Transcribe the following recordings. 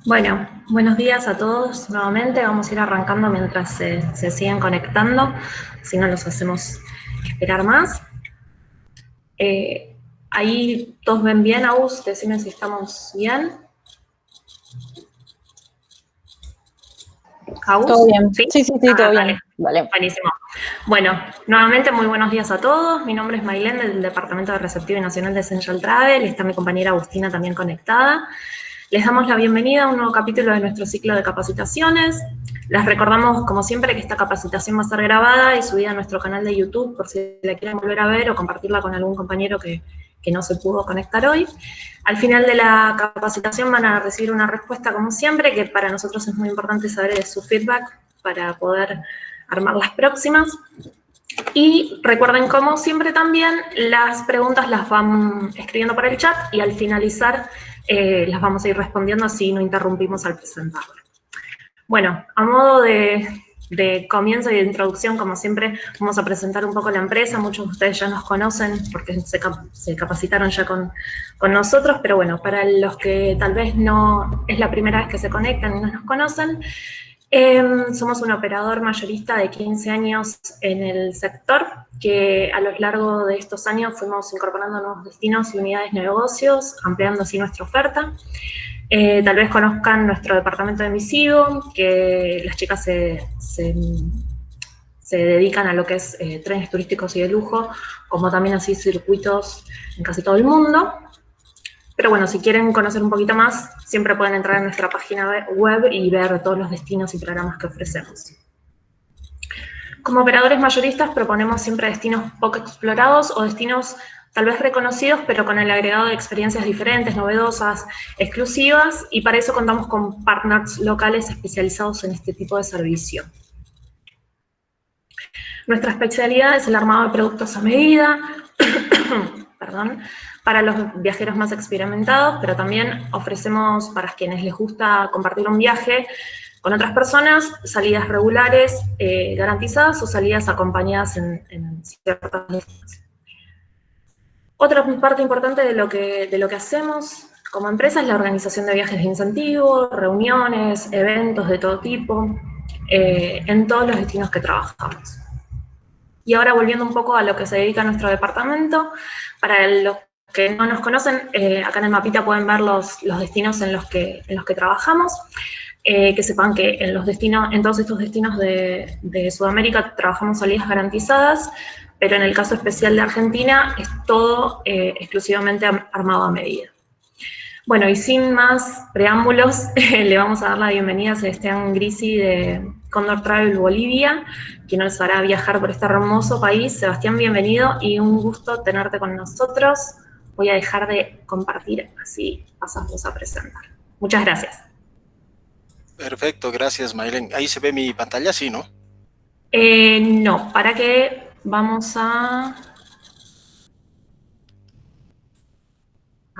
Bueno, buenos días a todos nuevamente. Vamos a ir arrancando mientras se siguen conectando, si no los hacemos esperar más. Ahí todos ven bien, Aus, decime si estamos bien. Aus, Todo bien. ¿sí? Sí, sí, sí, todo Dale, bien. Vale. buenísimo. Bueno, nuevamente muy buenos días a todos. Mi nombre es Mailén del Departamento de Receptivo y Nacional de Essential Travel. Está mi compañera Agustina también conectada. Les damos la bienvenida a un nuevo capítulo de nuestro ciclo de capacitaciones. Les recordamos, como siempre, que esta capacitación va a ser grabada y subida a nuestro canal de YouTube por si la quieren volver a ver o compartirla con algún compañero que no se pudo conectar hoy. Al final de la capacitación van a recibir una respuesta, como siempre, que para nosotros es muy importante saber de su feedback para poder armar las próximas. Y recuerden, como siempre también, las preguntas las van escribiendo por el chat y al finalizar las vamos a ir respondiendo, así no interrumpimos al presentador. Bueno, a modo de comienzo y de introducción, como siempre, vamos a presentar un poco la empresa. Muchos de ustedes ya nos conocen porque se capacitaron ya con nosotros, pero bueno, para los que tal vez no es la primera vez que se conectan y no nos conocen, somos un operador mayorista de 15 años en el sector, que a lo largo de estos años fuimos incorporando nuevos destinos y unidades de negocios, ampliando así nuestra oferta. Tal vez conozcan nuestro departamento de emisivo, que las chicas se dedican a lo que es trenes turísticos y de lujo, como también así circuitos en casi todo el mundo. Pero bueno, si quieren conocer un poquito más, siempre pueden entrar en nuestra página web y ver todos los destinos y programas que ofrecemos. Como operadores mayoristas proponemos siempre destinos poco explorados o destinos tal vez reconocidos, pero con el agregado de experiencias diferentes, novedosas, exclusivas, y para eso contamos con partners locales especializados en este tipo de servicio. Nuestra especialidad es el armado de productos a medida, perdón, para los viajeros más experimentados, pero también ofrecemos para quienes les gusta compartir un viaje con otras personas, salidas regulares garantizadas o salidas acompañadas en ciertas distancias. Otra parte importante de lo que hacemos como empresa es la organización de viajes de incentivo, reuniones, eventos de todo tipo, en todos los destinos que trabajamos. Y ahora volviendo un poco a lo que se dedica a nuestro departamento, para los que no nos conocen, acá en el mapita pueden ver los destinos en los que trabajamos. Que sepan que en todos estos destinos de Sudamérica trabajamos salidas garantizadas, pero en el caso especial de Argentina es todo exclusivamente armado a medida. Bueno, y sin más preámbulos, le vamos a dar la bienvenida a Sebastián Grisi de Condor Travel Bolivia, quien nos hará viajar por este hermoso país. Sebastián, bienvenido y un gusto tenerte con nosotros. Voy a dejar de compartir, así pasamos a presentar. Muchas gracias. Perfecto, gracias, Maylén. Ahí se ve mi pantalla, sí, ¿no? No, ¿para qué? Vamos a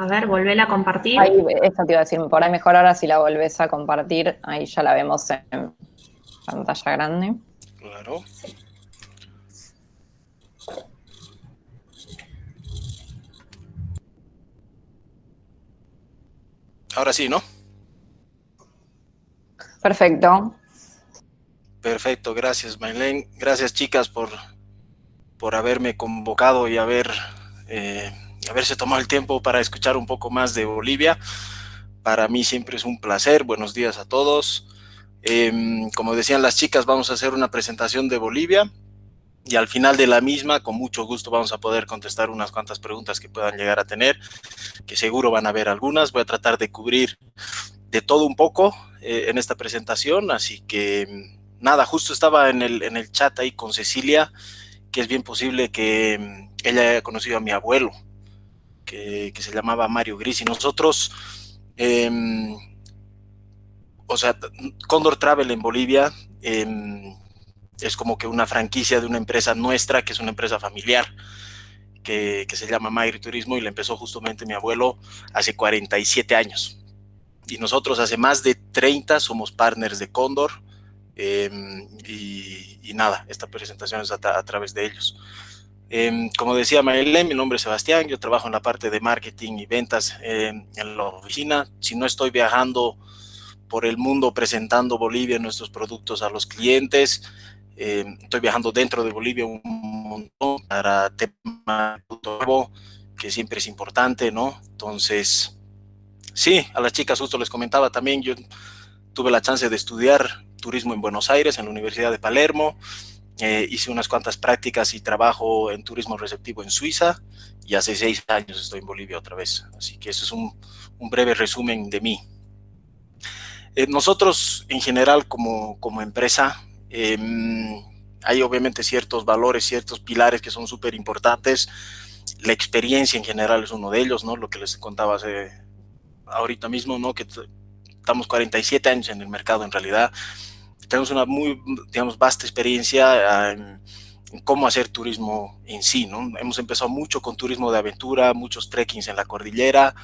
ver, volver a compartir. Ahí, esta te iba a decir, por ahí mejor ahora si la volvés a compartir, ahí ya la vemos en pantalla grande. Claro. Ahora sí, ¿no? Perfecto. Perfecto, gracias, Maylén. Gracias, chicas, por haberme convocado y haberse tomado el tiempo para escuchar un poco más de Bolivia. Para mí siempre es un placer. Buenos días a todos. Como decían las chicas, vamos a hacer una presentación de Bolivia y al final de la misma, con mucho gusto, vamos a poder contestar unas cuantas preguntas que puedan llegar a tener, que seguro van a haber algunas. Voy a tratar de cubrir de todo un poco en esta presentación, así que nada, justo estaba en el chat ahí con Cecilia, que es bien posible que ella haya conocido a mi abuelo, que se llamaba Mario Gris, y nosotros, o sea, Condor Travel en Bolivia es como que una franquicia de una empresa nuestra, que es una empresa familiar, que se llama Magri Turismo, y la empezó justamente mi abuelo hace 47 años. Y nosotros hace más de 30 somos partners de Condor, y nada, esta presentación es a través de ellos. Como decía Maylén, mi nombre es Sebastián, yo trabajo en la parte de marketing y ventas en la oficina. Si no estoy viajando por el mundo presentando Bolivia, nuestros productos a los clientes. Estoy viajando dentro de Bolivia un montón para tema nuevo, que siempre es importante, ¿no? Entonces, sí, a las chicas justo les comentaba también, yo tuve la chance de estudiar turismo en Buenos Aires, en la Universidad de Palermo. Hice unas cuantas prácticas y trabajo en turismo receptivo en Suiza, y hace 6 años estoy en Bolivia otra vez. Así que eso es un breve resumen de mí. Nosotros en general como empresa, hay obviamente ciertos valores, ciertos pilares que son súper importantes. La experiencia en general es uno de ellos, ¿no? Lo que les contaba ahorita mismo, ¿no? Que estamos 47 años en el mercado en realidad. Tenemos una muy, digamos, vasta experiencia en cómo hacer turismo en sí, ¿no? Hemos empezado mucho con turismo de aventura, muchos trekkings en la cordillera,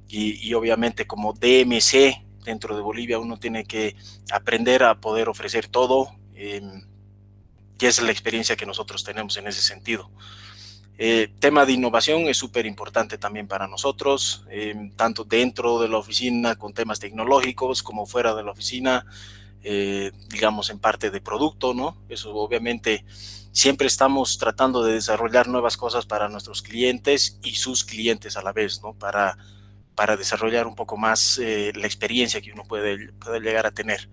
y obviamente como DMC dentro de Bolivia uno tiene que aprender a poder ofrecer todo, que es la experiencia que nosotros tenemos en ese sentido. Tema de innovación es súper importante también para nosotros, tanto dentro de la oficina con temas tecnológicos como fuera de la oficina, digamos en parte de producto, ¿no? Eso obviamente siempre estamos tratando de desarrollar nuevas cosas para nuestros clientes y sus clientes a la vez, ¿no? Para desarrollar un poco más la experiencia que uno puede llegar a tener.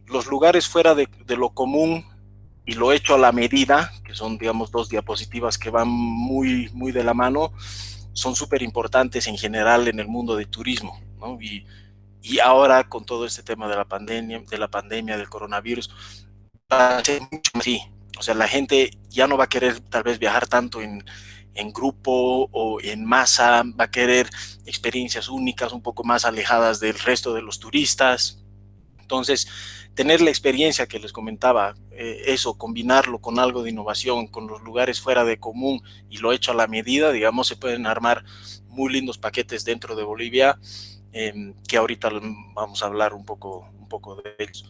Los lugares fuera de lo común y lo hecho a la medida, que son, digamos, 2 diapositivas que van muy, muy de la mano, son súper importantes en general en el mundo del turismo, ¿no? Y ahora con todo este tema de la pandemia, del coronavirus, va a ser mucho más así. O sea, la gente ya no va a querer tal vez viajar tanto en grupo o en masa, va a querer experiencias únicas, un poco más alejadas del resto de los turistas. Entonces, tener la experiencia que les comentaba, eso, combinarlo con algo de innovación, con los lugares fuera de común y lo hecho a la medida, digamos, se pueden armar muy lindos paquetes dentro de Bolivia, que ahorita vamos a hablar un poco de ellos.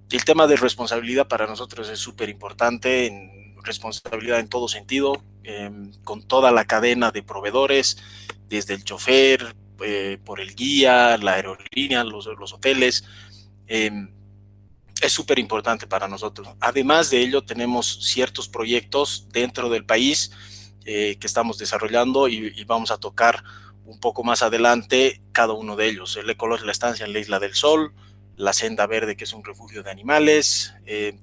El tema de responsabilidad para nosotros es súper importante, responsabilidad en todo sentido, con toda la cadena de proveedores, desde el chofer, por el guía, la aerolínea, los hoteles. Es súper importante para nosotros. Además de ello, tenemos ciertos proyectos dentro del país que estamos desarrollando y vamos a tocar un poco más adelante cada uno de ellos. El Ecolodge, la estancia en la Isla del Sol, la Senda Verde, que es un refugio de animales,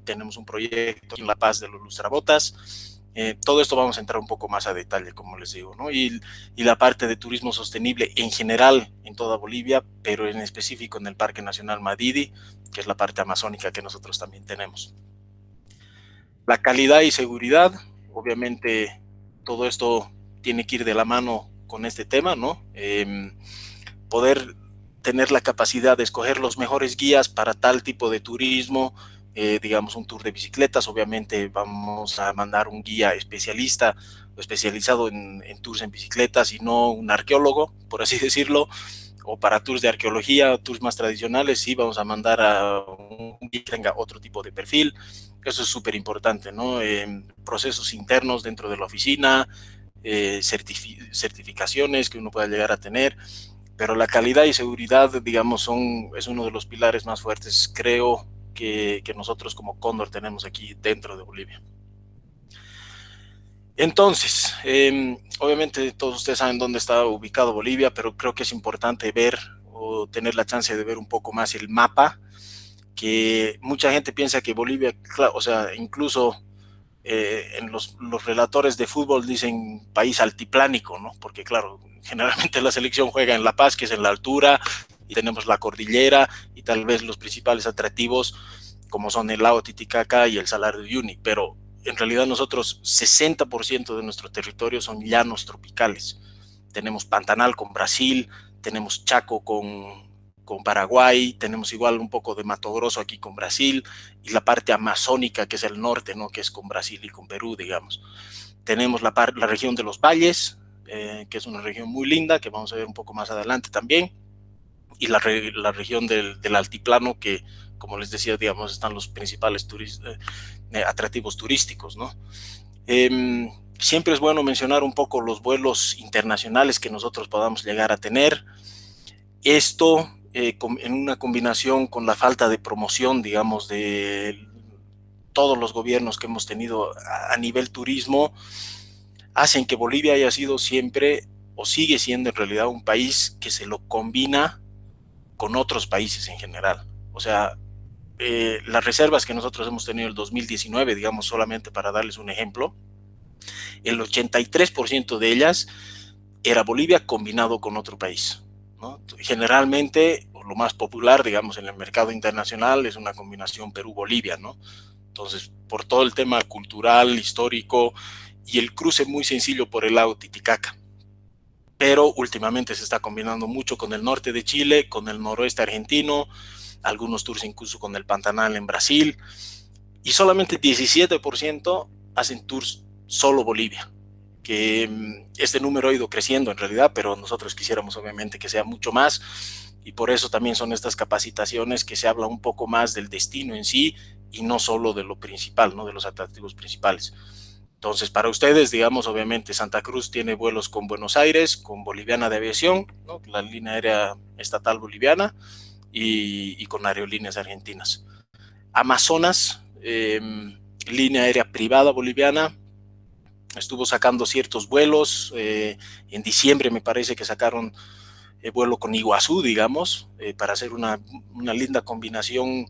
tenemos un proyecto en La Paz de los Lustrabotas. Todo esto vamos a entrar un poco más a detalle, como les digo, ¿no? Y la parte de turismo sostenible en general en toda Bolivia, pero en específico en el Parque Nacional Madidi, que es la parte amazónica que nosotros también tenemos. La calidad y seguridad, obviamente todo esto tiene que ir de la mano con este tema, ¿no? Poder tener la capacidad de escoger los mejores guías para tal tipo de turismo, digamos un tour de bicicletas, obviamente vamos a mandar un guía especialista o especializado en tours en bicicletas y no un arqueólogo, por así decirlo, o para tours de arqueología, tours más tradicionales, sí vamos a mandar a un guía que tenga otro tipo de perfil. Eso es súper importante, ¿no? Procesos internos dentro de la oficina, certificaciones que uno pueda llegar a tener, pero la calidad y seguridad, digamos, es uno de los pilares más fuertes, creo, que nosotros como Cóndor tenemos aquí dentro de Bolivia. Entonces, obviamente todos ustedes saben dónde está ubicado Bolivia, pero creo que es importante ver o tener la chance de ver un poco más el mapa, que mucha gente piensa que Bolivia, o sea, incluso en los relatores de fútbol dicen país altiplánico, ¿no? Porque claro, generalmente la selección juega en La Paz, que es en la altura, y tenemos la cordillera y tal vez los principales atractivos como son el lago Titicaca y el Salar de Uyuni, pero en realidad nosotros 60% de nuestro territorio son llanos tropicales. Tenemos Pantanal con Brasil, tenemos Chaco con Paraguay, tenemos igual un poco de Mato Grosso aquí con Brasil, y la parte amazónica, que es el norte, ¿no? Que es con Brasil y con Perú, digamos. Tenemos la región de los valles, que es una región muy linda, que vamos a ver un poco más adelante también, y la región del altiplano, que, como les decía, digamos, están los principales atractivos turísticos, ¿no? Siempre es bueno mencionar un poco los vuelos internacionales que nosotros podamos llegar a tener. Esto en una combinación con la falta de promoción, digamos, de todos los gobiernos que hemos tenido a nivel turismo, hacen que Bolivia haya sido siempre, o sigue siendo en realidad, un país que se lo combina con otros países en general. O sea, las reservas que nosotros hemos tenido en el 2019, digamos, solamente para darles un ejemplo, el 83% de ellas era Bolivia combinado con otro país, ¿no? Generalmente, lo más popular, digamos, en el mercado internacional es una combinación Perú-Bolivia, ¿no? Entonces, por todo el tema cultural, histórico y el cruce muy sencillo por el lago Titicaca. Pero últimamente se está combinando mucho con el norte de Chile, con el noroeste argentino, algunos tours incluso con el Pantanal en Brasil, y solamente 17% hacen tours solo Bolivia, que este número ha ido creciendo en realidad, pero nosotros quisiéramos obviamente que sea mucho más, y por eso también son estas capacitaciones que se habla un poco más del destino en sí y no solo de lo principal, ¿no? De los atractivos principales. Entonces, para ustedes, digamos, obviamente Santa Cruz tiene vuelos con Buenos Aires, con Boliviana de Aviación, ¿no? La línea aérea estatal boliviana, y con aerolíneas argentinas. Amazonas, línea aérea privada boliviana, estuvo sacando ciertos vuelos. En diciembre me parece que sacaron vuelo con Iguazú, digamos, para hacer una linda combinación,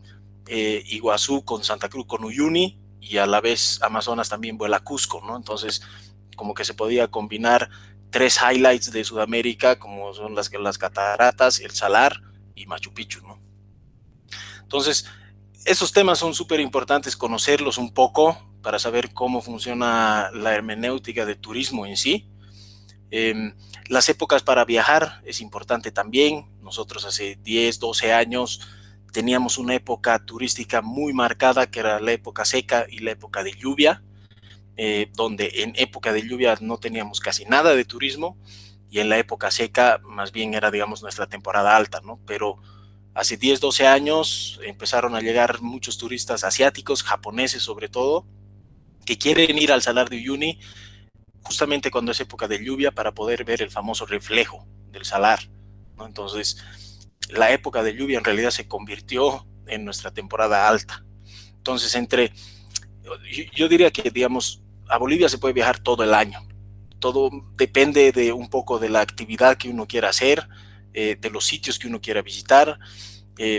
Iguazú con Santa Cruz, con Uyuni, y a la vez Amazonas también vuela a Cusco, ¿no? Entonces, como que se podía combinar tres highlights de Sudamérica, como son las cataratas, el Salar y Machu Picchu, ¿no? Entonces, esos temas son súper importantes conocerlos un poco para saber cómo funciona la hermenéutica del turismo en sí. Las épocas para viajar es importante también. Nosotros hace 10, 12 años teníamos una época turística muy marcada, que era la época seca y la época de lluvia, donde en época de lluvia no teníamos casi nada de turismo, y en la época seca más bien era, digamos, nuestra temporada alta, ¿no? Pero hace 10, 12 años empezaron a llegar muchos turistas asiáticos, japoneses sobre todo, que quieren ir al Salar de Uyuni justamente cuando es época de lluvia para poder ver el famoso reflejo del salar, ¿no? Entonces, la época de lluvia en realidad se convirtió en nuestra temporada alta. Entonces, yo diría que, digamos, a Bolivia se puede viajar todo el año. Todo depende de un poco de la actividad que uno quiera hacer, de los sitios que uno quiera visitar,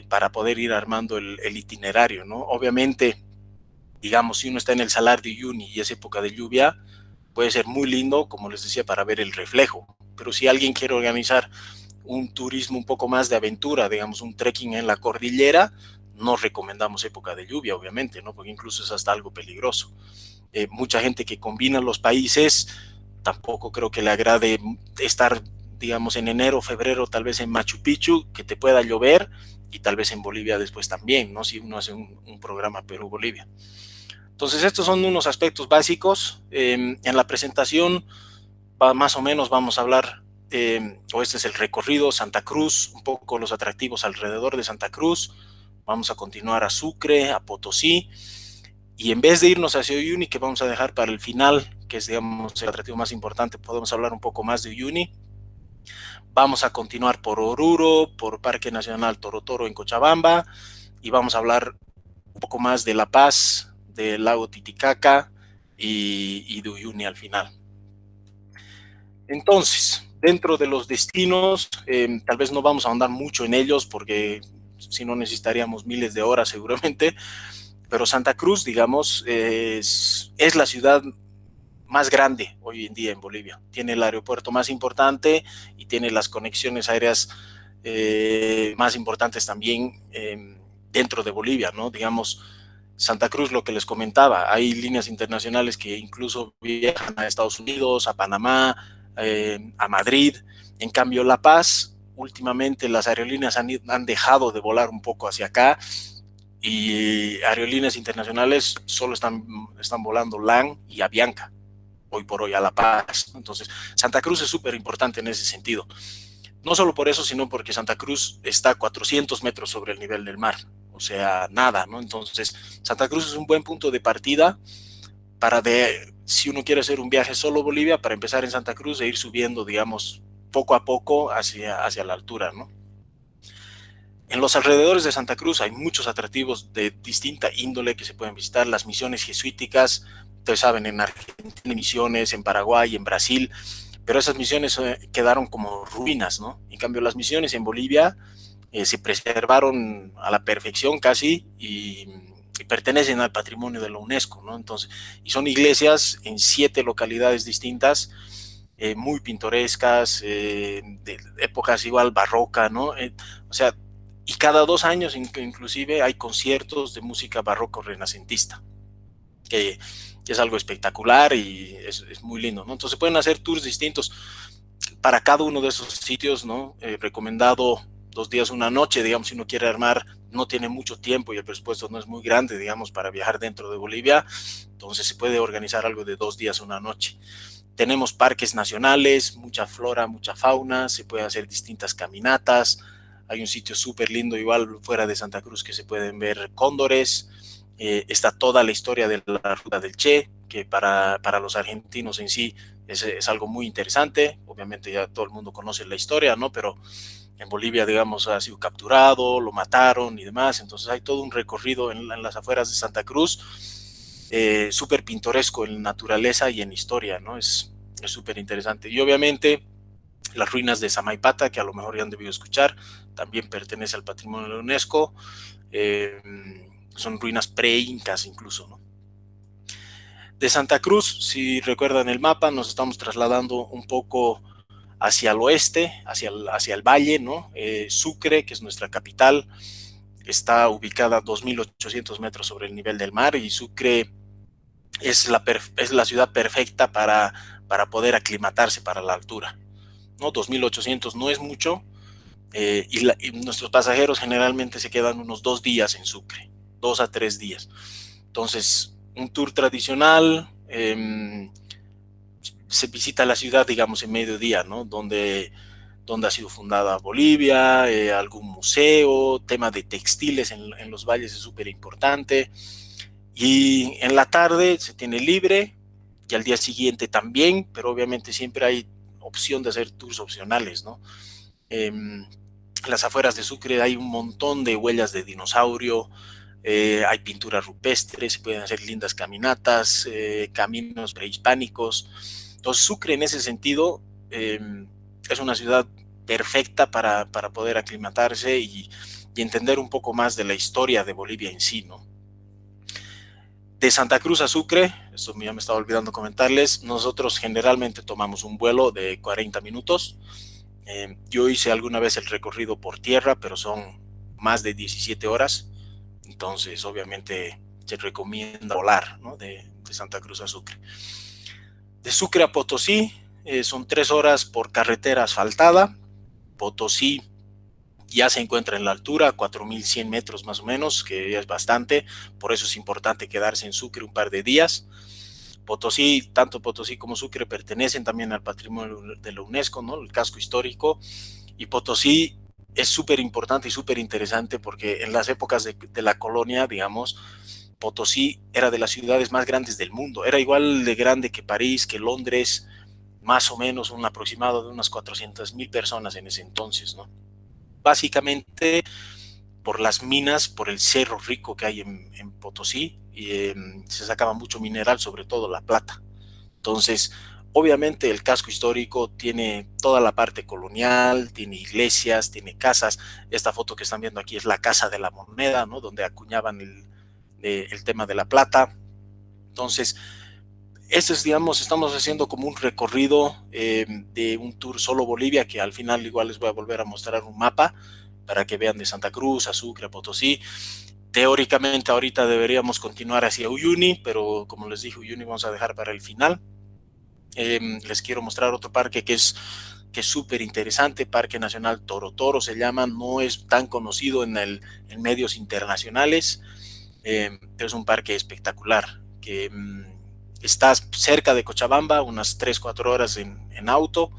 para poder ir armando el itinerario, ¿no? Obviamente, digamos, si uno está en el Salar de Uyuni y es época de lluvia, puede ser muy lindo, como les decía, para ver el reflejo. Pero si alguien quiere organizar un turismo un poco más de aventura, digamos, un trekking en la cordillera, no recomendamos época de lluvia, obviamente, ¿no? Porque incluso es hasta algo peligroso. Mucha gente que combina los países, tampoco creo que le agrade estar, digamos, en enero, febrero, tal vez en Machu Picchu, que te pueda llover, y tal vez en Bolivia después también, ¿no? Si uno hace un programa Perú-Bolivia. Entonces, estos son unos aspectos básicos. En la presentación, más o menos vamos a hablar, o este es el recorrido: Santa Cruz, un poco los atractivos alrededor de Santa Cruz. Vamos a continuar a Sucre, a Potosí, y en vez de irnos hacia Uyuni, que vamos a dejar para el final, que es, digamos, el atractivo más importante, podemos hablar un poco más de Uyuni. Vamos a continuar por Oruro, por Parque Nacional Torotoro en Cochabamba, y vamos a hablar un poco más de La Paz, del lago Titicaca y de Uyuni al final. Entonces, dentro de los destinos, tal vez no vamos a ahondar mucho en ellos porque si no necesitaríamos miles de horas seguramente, pero Santa Cruz, digamos, es la ciudad más grande hoy en día en Bolivia. Tiene el aeropuerto más importante y tiene las conexiones aéreas más importantes también dentro de Bolivia, ¿no? Digamos, Santa Cruz, lo que les comentaba, hay líneas internacionales que incluso viajan a Estados Unidos, a Panamá, a Madrid. En cambio, La Paz, últimamente las aerolíneas han dejado de volar un poco hacia acá, y aerolíneas internacionales solo están volando LAN y Avianca hoy por hoy a La Paz. Entonces, Santa Cruz es súper importante en ese sentido. No solo por eso, sino porque Santa Cruz está a 400 metros sobre el nivel del mar. O sea, nada, ¿no? Entonces, Santa Cruz es un buen punto de partida para si uno quiere hacer un viaje solo a Bolivia, para empezar en Santa Cruz e ir subiendo, digamos, poco a poco hacia la altura, ¿no? En los alrededores de Santa Cruz hay muchos atractivos de distinta índole que se pueden visitar. Las misiones jesuíticas, ustedes saben, en Argentina hay misiones, en Paraguay, en Brasil, pero esas misiones quedaron como ruinas, ¿no? En cambio, las misiones en Bolivia se preservaron a la perfección casi y pertenecen al patrimonio de la UNESCO, ¿no? Entonces, y son iglesias en 7 localidades distintas, muy pintorescas, de épocas igual barroca, ¿no? O sea, y cada 2 años inclusive hay conciertos de música barroco renacentista, que es algo espectacular y es muy lindo, ¿no? Entonces pueden hacer tours distintos para cada uno de esos sitios, ¿no? Recomendado 2 días, 1 noche, digamos, si uno quiere armar, no tiene mucho tiempo y el presupuesto no es muy grande, digamos, para viajar dentro de Bolivia, entonces se puede organizar algo de 2 días, 1 noche. Tenemos parques nacionales, mucha flora, mucha fauna, se puede hacer distintas caminatas, hay un sitio súper lindo igual fuera de Santa Cruz que se pueden ver cóndores, está toda la historia de la ruta del Che, que para los argentinos en sí es algo muy interesante, obviamente ya todo el mundo conoce la historia, ¿no? Pero en Bolivia, digamos, ha sido capturado, lo mataron y demás, entonces hay todo un recorrido en las afueras de Santa Cruz, súper pintoresco en naturaleza y en historia, ¿no? Es súper interesante. Y obviamente las ruinas de Samaipata, que a lo mejor ya han debido escuchar, también pertenece al patrimonio de la UNESCO, son ruinas pre-incas incluso, ¿no? De Santa Cruz, si recuerdan el mapa, nos estamos trasladando un poco hacia el oeste, hacia el valle, ¿no? Sucre, que es nuestra capital, está ubicada a 2.800 metros sobre el nivel del mar y Sucre es la ciudad perfecta para poder aclimatarse para la altura, ¿no? 2.800 no es mucho, y nuestros pasajeros generalmente se quedan unos 2 días en Sucre, 2 a 3 días. Entonces, un tour tradicional, se visita la ciudad, digamos, en mediodía, ¿no? Donde ha sido fundada Bolivia, algún museo, tema de textiles en los valles es súper importante. Y en la tarde se tiene libre y al día siguiente también, pero obviamente siempre hay opción de hacer tours opcionales, ¿no? En las afueras de Sucre hay un montón de huellas de dinosaurio, hay pinturas rupestres, se pueden hacer lindas caminatas, caminos prehispánicos. Entonces Sucre en ese sentido es una ciudad perfecta para poder aclimatarse y entender un poco más de la historia de Bolivia en sí, ¿no? De Santa Cruz a Sucre, esto ya me estaba olvidando comentarles, nosotros generalmente tomamos un vuelo de 40 minutos. Yo hice alguna vez el recorrido por tierra, pero son más de 17 horas. Entonces, obviamente, se recomienda volar, ¿no? de Santa Cruz a Sucre. De Sucre a Potosí, son 3 horas por carretera asfaltada. Potosí ya se encuentra en la altura, 4.100 metros más o menos, que ya es bastante, por eso es importante quedarse en Sucre un par de días. Potosí, tanto Potosí como Sucre pertenecen también al patrimonio de la UNESCO, ¿no? El casco histórico, y Potosí es súper importante y súper interesante porque en las épocas de la colonia, digamos, Potosí era de las ciudades más grandes del mundo, era igual de grande que París, que Londres, más o menos un aproximado de unas 400,000 personas en ese entonces, ¿no? Básicamente por las minas, por el cerro rico que hay en Potosí, y se sacaba mucho mineral, sobre todo la plata. Entonces, obviamente el casco histórico tiene toda la parte colonial, tiene iglesias, tiene casas. Esta foto que están viendo aquí es la Casa de la Moneda, ¿no? Donde acuñaban el tema de la plata. Entonces, este es, digamos, estamos haciendo como un recorrido de un tour solo Bolivia, que al final igual les voy a volver a mostrar un mapa para que vean de Santa Cruz a Sucre, a Potosí. Teóricamente ahorita deberíamos continuar hacia Uyuni, pero como les dije, Uyuni vamos a dejar para el final. Les quiero mostrar otro parque que es súper interesante, Parque Nacional Toro Toro se llama, no es tan conocido en medios internacionales, pero es un parque espectacular, que está cerca de Cochabamba, unas 3-4 horas en auto,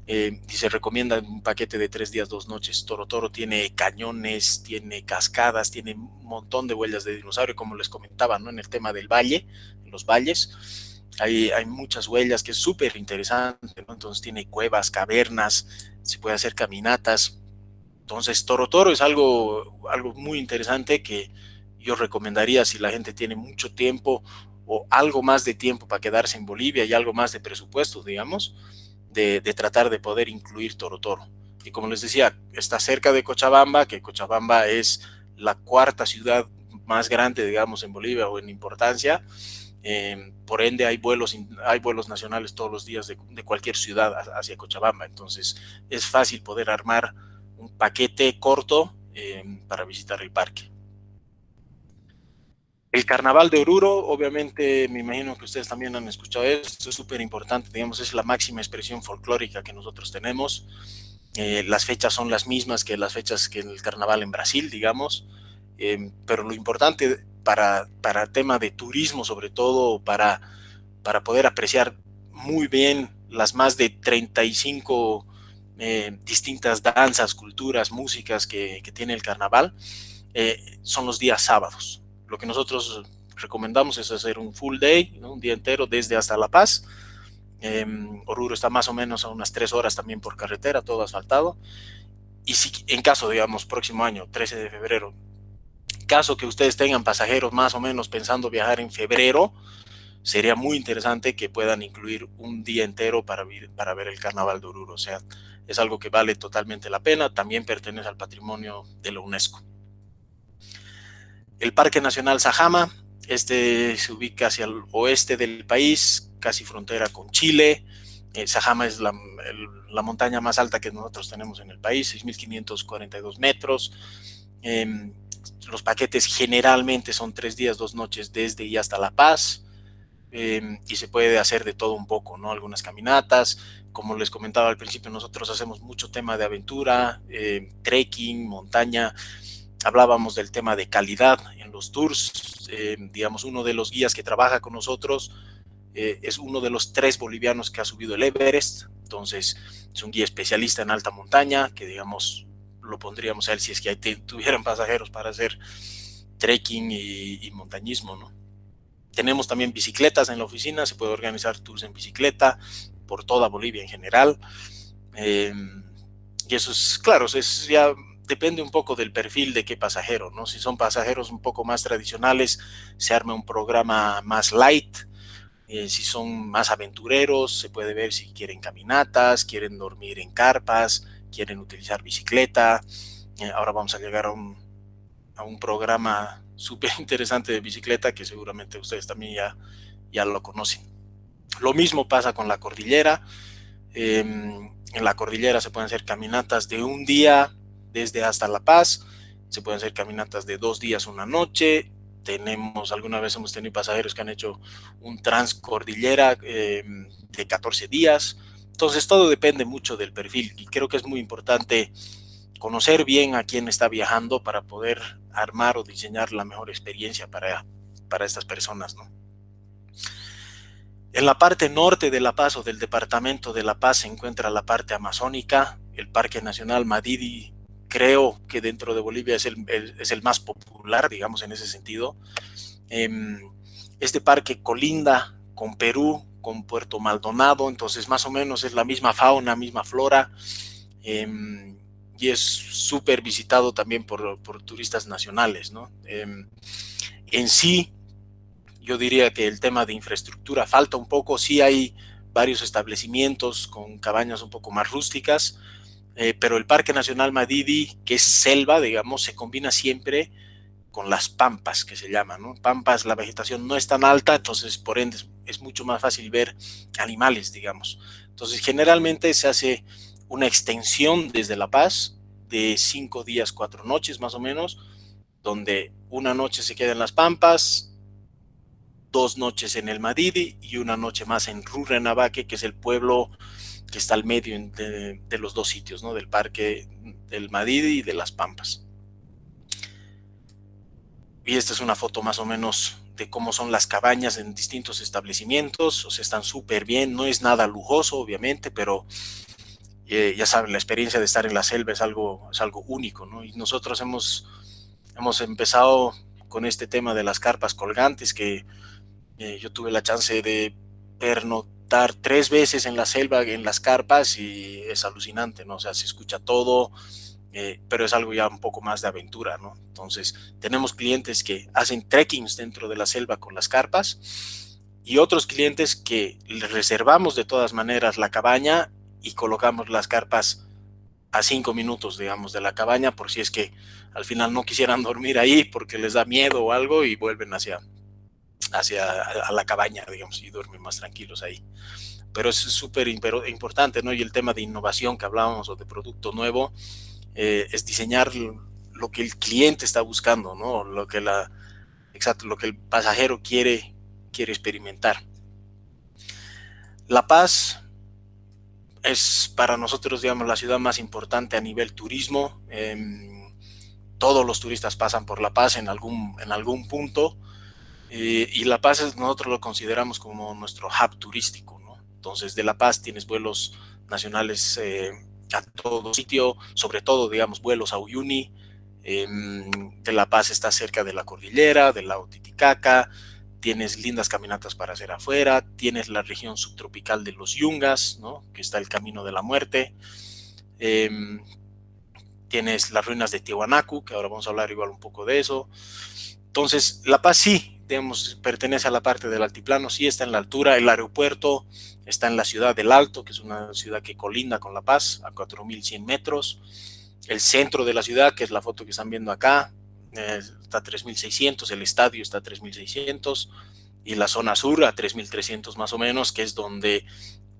y se recomienda un paquete de 3 días, 2 noches. Toro Toro tiene cañones, tiene cascadas, tiene un montón de huellas de dinosaurio, como les comentaba, ¿no? En el tema del valle, en los valles, hay muchas huellas que es súper interesante, ¿no? Entonces tiene cuevas, cavernas, se puede hacer caminatas. Entonces, Toro Toro es algo muy interesante que yo recomendaría si la gente tiene mucho tiempo o algo más de tiempo para quedarse en Bolivia y algo más de presupuesto, digamos, de tratar de poder incluir Toro Toro. Y como les decía, está cerca de Cochabamba, que Cochabamba es la cuarta ciudad más grande, digamos, en Bolivia o en importancia. Por ende, hay vuelos nacionales todos los días de cualquier ciudad hacia Cochabamba. Entonces, es fácil poder armar un paquete corto para visitar el parque. El Carnaval de Oruro, obviamente, me imagino que ustedes también han escuchado esto, es súper importante, digamos, es la máxima expresión folclórica que nosotros tenemos. Las fechas son las mismas que las fechas que en el Carnaval en Brasil, digamos, pero lo importante para tema de turismo, sobre todo para poder apreciar muy bien las más de 35 distintas danzas, culturas, músicas que tiene el Carnaval, son los días sábados. Lo que nosotros recomendamos es hacer un full day, ¿no? Un día entero desde hasta La Paz. Oruro está más o menos a unas 3 horas también por carretera, todo asfaltado. Y si en caso, digamos, próximo año, 13 de febrero, caso que ustedes tengan pasajeros más o menos pensando viajar en febrero, sería muy interesante que puedan incluir un día entero para ver el Carnaval de Oruro. O sea, es algo que vale totalmente la pena, también pertenece al patrimonio de la UNESCO. El Parque Nacional Sajama, este se ubica hacia el oeste del país, casi frontera con Chile. Sajama es la montaña más alta que nosotros tenemos en el país, 6.542 metros. Los paquetes generalmente son 3 días, 2 noches desde y hasta La Paz. Y se puede hacer de todo un poco, ¿no? Algunas caminatas, como les comentaba al principio, nosotros hacemos mucho tema de aventura, trekking, montaña. Hablábamos del tema de calidad en los tours. Digamos, uno de los guías que trabaja con nosotros es uno de los 3 bolivianos que ha subido el Everest. Entonces es un guía especialista en alta montaña, que digamos lo pondríamos a él si es que tuvieran pasajeros para hacer trekking y montañismo, ¿no? Tenemos también bicicletas en la oficina, se puede organizar tours en bicicleta por toda Bolivia en general. Y eso es, claro, ya depende un poco del perfil de qué pasajero, ¿no? Si son pasajeros un poco más tradicionales, se arma un programa más light. Si son más aventureros, se puede ver si quieren caminatas, quieren dormir en carpas, quieren utilizar bicicleta. Ahora vamos a llegar a un programa súper interesante de bicicleta que seguramente ustedes también ya lo conocen. Lo mismo pasa con la cordillera. En la cordillera se pueden hacer caminatas de un día desde hasta La Paz, se pueden hacer caminatas de 2 días, 1 noche. Alguna vez hemos tenido pasajeros que han hecho un transcordillera de 14 días. Entonces todo depende mucho del perfil y creo que es muy importante conocer bien a quién está viajando para poder armar o diseñar la mejor experiencia para estas personas, ¿no? En la parte norte de La Paz o del departamento de La Paz se encuentra la parte amazónica. El Parque Nacional Madidi, creo que dentro de Bolivia es el más popular, digamos, en ese sentido. Este parque colinda con Perú, con Puerto Maldonado, entonces más o menos es la misma fauna, misma flora. Y es súper visitado también por turistas nacionales, ¿no? En sí, yo diría que el tema de infraestructura falta un poco. Sí hay varios establecimientos con cabañas un poco más rústicas, pero el Parque Nacional Madidi, que es selva, digamos, se combina siempre con las pampas, que se llaman, ¿no? Pampas, la vegetación no es tan alta, entonces por ende es mucho más fácil ver animales, digamos. Entonces generalmente se hace una extensión desde La Paz de 5 días, 4 noches más o menos, donde una noche se queda en las Pampas, 2 noches en el Madidi y una noche más en Rurrenabaque, que es el pueblo que está al medio de los 2 sitios, ¿no? Del parque del Madidi y de las Pampas. Y esta es una foto más o menos de cómo son las cabañas en distintos establecimientos. O sea, están súper bien, no es nada lujoso obviamente, pero ya saben, la experiencia de estar en la selva es algo único, ¿no? Y nosotros hemos empezado con este tema de las carpas colgantes, que yo tuve la chance de pernoctar 3 veces en la selva, en las carpas, y es alucinante, ¿no? O sea, se escucha todo, pero es algo ya un poco más de aventura, ¿no? Entonces, tenemos clientes que hacen trekkings dentro de la selva con las carpas y otros clientes que les reservamos de todas maneras la cabaña y colocamos las carpas a 5 minutos, digamos, de la cabaña, por si es que al final no quisieran dormir ahí porque les da miedo o algo y vuelven hacia a la cabaña, digamos, y duermen más tranquilos ahí. Pero es súper importante, ¿no? Y el tema de innovación que hablábamos o de producto nuevo, es diseñar lo que el cliente está buscando, ¿no? Lo que el pasajero quiere experimentar. La Paz es para nosotros, digamos, la ciudad más importante a nivel turismo. Todos los turistas pasan por La Paz en algún punto, y La Paz nosotros lo consideramos como nuestro hub turístico, ¿no? Entonces, de La Paz tienes vuelos nacionales a todo sitio, sobre todo, digamos, vuelos a Uyuni. De La Paz está cerca de la cordillera, del lago Titicaca, tienes lindas caminatas para hacer afuera, tienes la región subtropical de los Yungas, ¿no? Que está el Camino de la Muerte, tienes las ruinas de Tiwanaku, que ahora vamos a hablar igual un poco de eso. Entonces, La Paz sí, digamos, pertenece a la parte del altiplano, sí está en la altura, el aeropuerto está en la ciudad del Alto, que es una ciudad que colinda con La Paz, a 4.100 metros. El centro de la ciudad, que es la foto que están viendo acá, está a 3.600, el estadio está a 3.600 y la zona sur a 3.300 más o menos, que es donde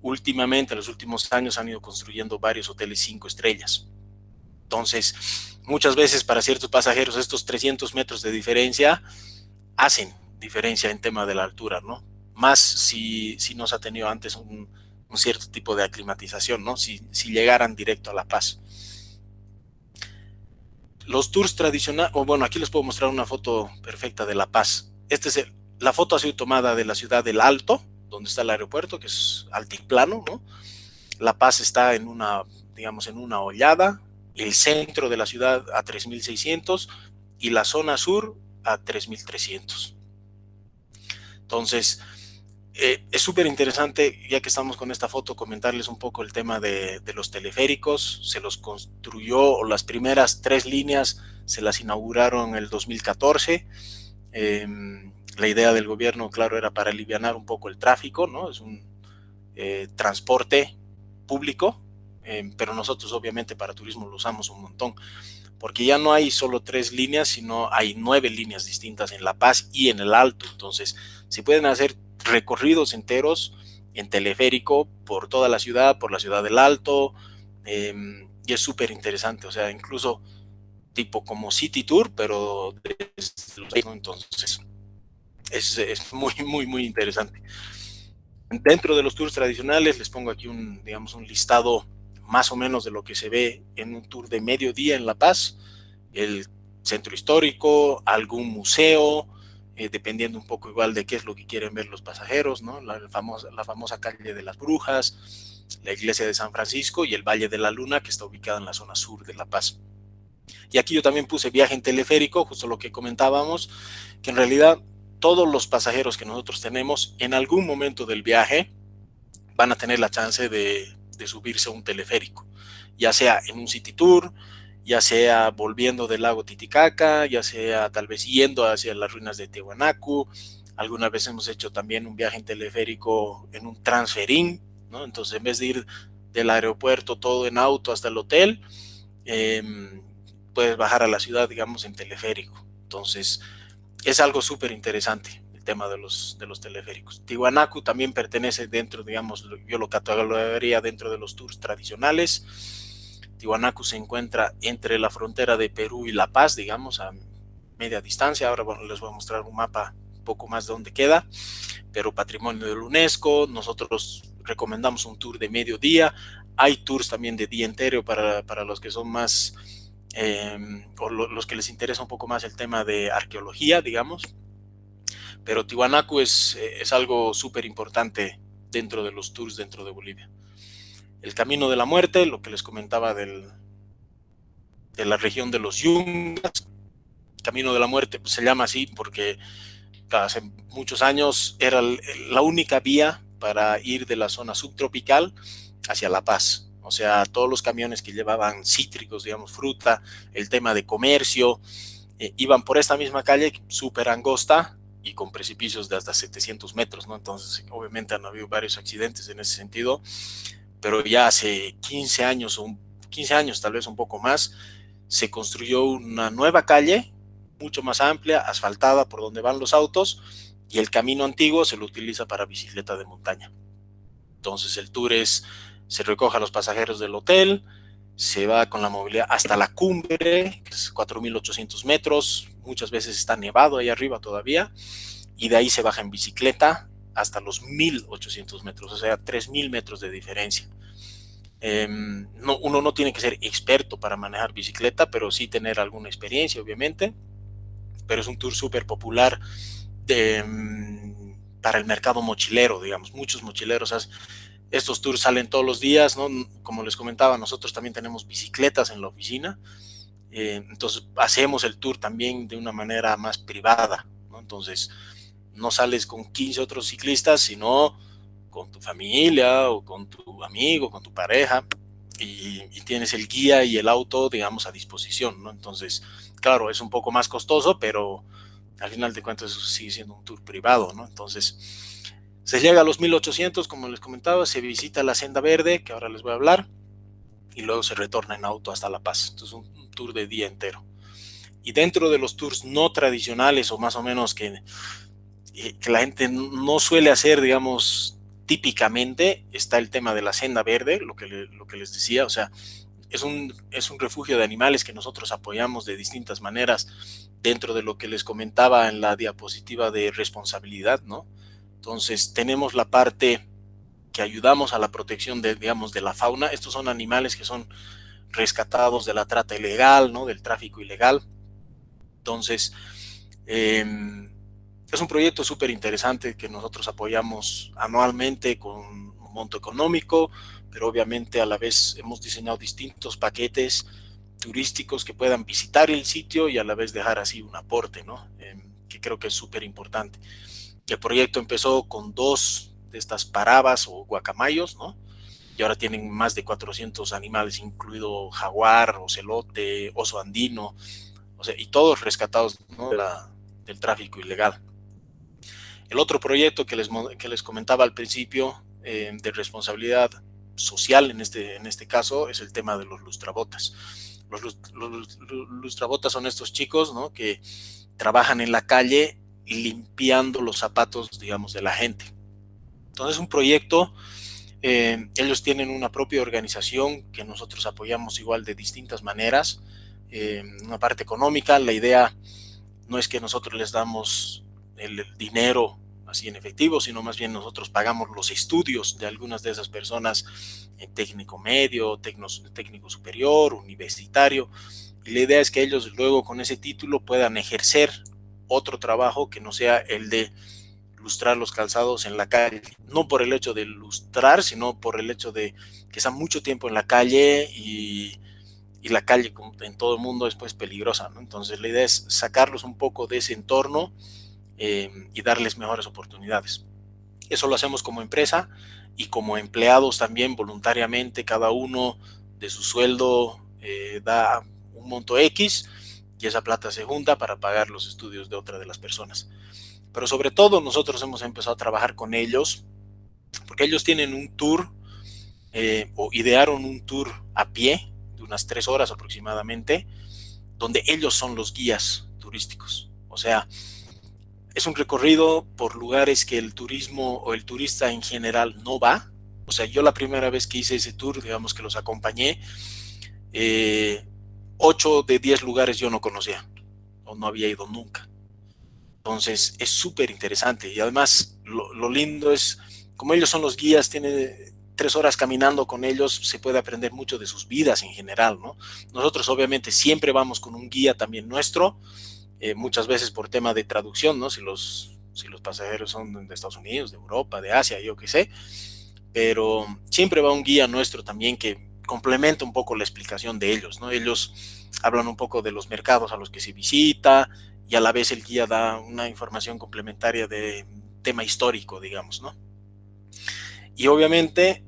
últimamente, en los últimos años, han ido construyendo varios hoteles 5 estrellas. Entonces, muchas veces para ciertos pasajeros estos 300 metros de diferencia hacen diferencia en tema de la altura, ¿no? Más si no se ha tenido antes un cierto tipo de aclimatización, ¿no? Si llegaran directo a La Paz. Los tours tradicionales, o bueno, aquí les puedo mostrar una foto perfecta de La Paz. La foto ha sido tomada de la ciudad del Alto, donde está el aeropuerto, que es altiplano, ¿no? La Paz está en una hollada, el centro de la ciudad a 3.600 y la zona sur a 3.300. Entonces, es súper interesante, ya que estamos con esta foto, comentarles un poco el tema de los teleféricos. Se los construyó, o las primeras 3 líneas se las inauguraron en el 2014. La idea del gobierno, claro, era para alivianar un poco el tráfico, ¿no? Es un transporte público, pero nosotros obviamente para turismo lo usamos un montón, porque ya no hay solo 3 líneas, sino hay 9 líneas distintas en La Paz y en el Alto. Entonces, se pueden hacer recorridos enteros en teleférico por toda la ciudad, por la ciudad del Alto, y es súper interesante, o sea, incluso tipo como City Tour, pero desde los, ¿no? Entonces, es muy, muy, muy interesante. Dentro de los tours tradicionales les pongo aquí un listado más o menos de lo que se ve en un tour de mediodía en La Paz: el centro histórico, algún museo, dependiendo un poco igual de qué es lo que quieren ver los pasajeros, ¿no? La famosa calle de las Brujas, la iglesia de San Francisco y el Valle de la Luna, que está ubicado en la zona sur de La Paz. Y aquí yo también puse viaje en teleférico, justo lo que comentábamos, que en realidad todos los pasajeros que nosotros tenemos en algún momento del viaje van a tener la chance de subirse a un teleférico, ya sea en un City Tour, ya sea volviendo del lago Titicaca, ya sea tal vez yendo hacia las ruinas de Tiwanaku. Alguna vez hemos hecho también un viaje en teleférico en un transferín, ¿no? Entonces, en vez de ir del aeropuerto todo en auto hasta el hotel, puedes bajar a la ciudad, digamos, en teleférico. Entonces, es algo súper interesante el tema de los teleféricos. Tiwanaku también pertenece dentro, digamos, yo lo catalogaría dentro de los tours tradicionales. Tiwanaku se encuentra entre la frontera de Perú y La Paz, digamos, a media distancia. Ahora, bueno, les voy a mostrar un mapa un poco más de dónde queda, pero patrimonio de la UNESCO. Nosotros recomendamos un tour de mediodía. Hay tours también de día entero para los que son más, o los que les interesa un poco más el tema de arqueología, digamos. Pero Tiwanaku es algo súper importante dentro de los tours dentro de Bolivia. El Camino de la Muerte, lo que les comentaba de la región de los Yungas. Camino de la Muerte pues se llama así porque hace muchos años era la única vía para ir de la zona subtropical hacia La Paz. O sea, todos los camiones que llevaban cítricos, digamos, fruta, el tema de comercio, iban por esta misma calle súper angosta y con precipicios de hasta 700 metros, ¿no? Entonces, obviamente han habido varios accidentes en ese sentido, pero ya hace 15 años, 15 años tal vez un poco más, se construyó una nueva calle, mucho más amplia, asfaltada por donde van los autos, y el camino antiguo se lo utiliza para bicicleta de montaña. Entonces el tour se recoge a los pasajeros del hotel, se va con la movilidad hasta la cumbre, que es 4.800 metros, muchas veces está nevado ahí arriba todavía, y de ahí se baja en bicicleta hasta los 1.800 metros, o sea, 3.000 metros de diferencia. Uno no tiene que ser experto para manejar bicicleta, pero sí tener alguna experiencia, obviamente, pero es un tour súper popular para el mercado mochilero, digamos, muchos mochileros hacen. Estos tours salen todos los días, ¿no? Como les comentaba, nosotros también tenemos bicicletas en la oficina, entonces hacemos el tour también de una manera más privada, ¿no? Entonces no sales con 15 otros ciclistas, sino con tu familia o con tu amigo, con tu pareja, y tienes el guía y el auto, digamos, a disposición, ¿no? Entonces, claro, es un poco más costoso, pero al final de cuentas eso sigue siendo un tour privado, ¿no? Entonces, se llega a los 1.800, como les comentaba, se visita la Senda Verde, que ahora les voy a hablar, y luego se retorna en auto hasta La Paz. Entonces, un tour de día entero. Y dentro de los tours no tradicionales, o más o menos que la gente no suele hacer, digamos, típicamente, está el tema de la Senda Verde, lo que les decía, o sea, es un refugio de animales que nosotros apoyamos de distintas maneras dentro de lo que les comentaba en la diapositiva de responsabilidad, ¿no? Entonces, tenemos la parte que ayudamos a la protección de, digamos, de la fauna. Estos son animales que son rescatados de la trata ilegal, ¿no? Del tráfico ilegal. Entonces, es un proyecto súper interesante que nosotros apoyamos anualmente con un monto económico, pero obviamente a la vez hemos diseñado distintos paquetes turísticos que puedan visitar el sitio y a la vez dejar así un aporte, ¿no? Que creo que es súper importante. El proyecto empezó con 2 de estas parabas o guacamayos, ¿no? Y ahora tienen más de 400 animales, incluido jaguar, ocelote, oso andino, o sea, y todos rescatados, ¿no? del tráfico ilegal. El otro proyecto que les comentaba al principio, de responsabilidad social en este caso, es el tema de los lustrabotas. Los lustrabotas son estos chicos, ¿no? Que trabajan en la calle limpiando los zapatos, digamos, de la gente. Entonces es un proyecto, ellos tienen una propia organización que nosotros apoyamos igual de distintas maneras, una parte económica. La idea no es que nosotros les damos el dinero así en efectivo, sino más bien nosotros pagamos los estudios de algunas de esas personas en técnico medio, técnico superior, universitario, y la idea es que ellos luego con ese título puedan ejercer otro trabajo que no sea el de lustrar los calzados en la calle, no por el hecho de lustrar, sino por el hecho de que están mucho tiempo en la calle y la calle en todo el mundo es pues peligrosa, ¿no? Entonces la idea es sacarlos un poco de ese entorno, y darles mejores oportunidades. Eso lo hacemos como empresa y como empleados también voluntariamente, cada uno de su sueldo da un monto X y esa plata se junta para pagar los estudios de otra de las personas. Pero sobre todo nosotros hemos empezado a trabajar con ellos porque ellos tienen un tour, o idearon un tour a pie de unas 3 horas aproximadamente, donde ellos son los guías turísticos. O sea, es un recorrido por lugares que el turismo o el turista en general no va. O sea, yo la primera vez que hice ese tour, digamos que los acompañé, 8 de 10 lugares yo no conocía o no había ido nunca. Entonces es súper interesante y además lo lindo es, como ellos son los guías, tiene 3 horas caminando con ellos, se puede aprender mucho de sus vidas en general, ¿no? Nosotros obviamente siempre vamos con un guía también nuestro, muchas veces por tema de traducción, ¿no? Si los pasajeros son de Estados Unidos, de Europa, de Asia, yo qué sé, pero siempre va un guía nuestro también que complementa un poco la explicación de ellos, ¿no? Ellos hablan un poco de los mercados a los que se visita y a la vez el guía da una información complementaria de tema histórico, digamos, ¿no? Y obviamente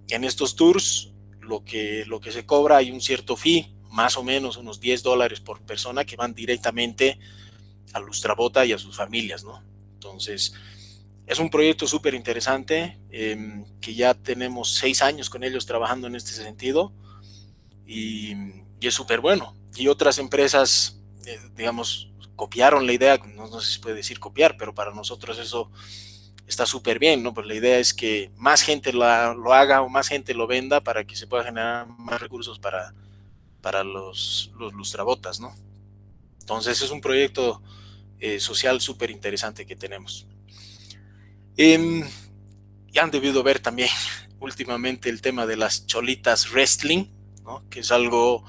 en estos tours lo que se cobra, hay un cierto fee, más o menos unos $10 por persona, que van directamente a Lustrabota y a sus familias, ¿no? Entonces, es un proyecto súper interesante, que ya tenemos 6 años con ellos trabajando en este sentido, y es súper bueno. Y otras empresas, digamos, copiaron la idea, no sé si se puede decir copiar, pero para nosotros eso está súper bien, ¿no? Pues la idea es que más gente lo haga o más gente lo venda para que se pueda generar más recursos para los lustrabotas, ¿no? Entonces es un proyecto social súper interesante que tenemos. Ya han debido ver también últimamente el tema de las cholitas wrestling, ¿no? Que es algo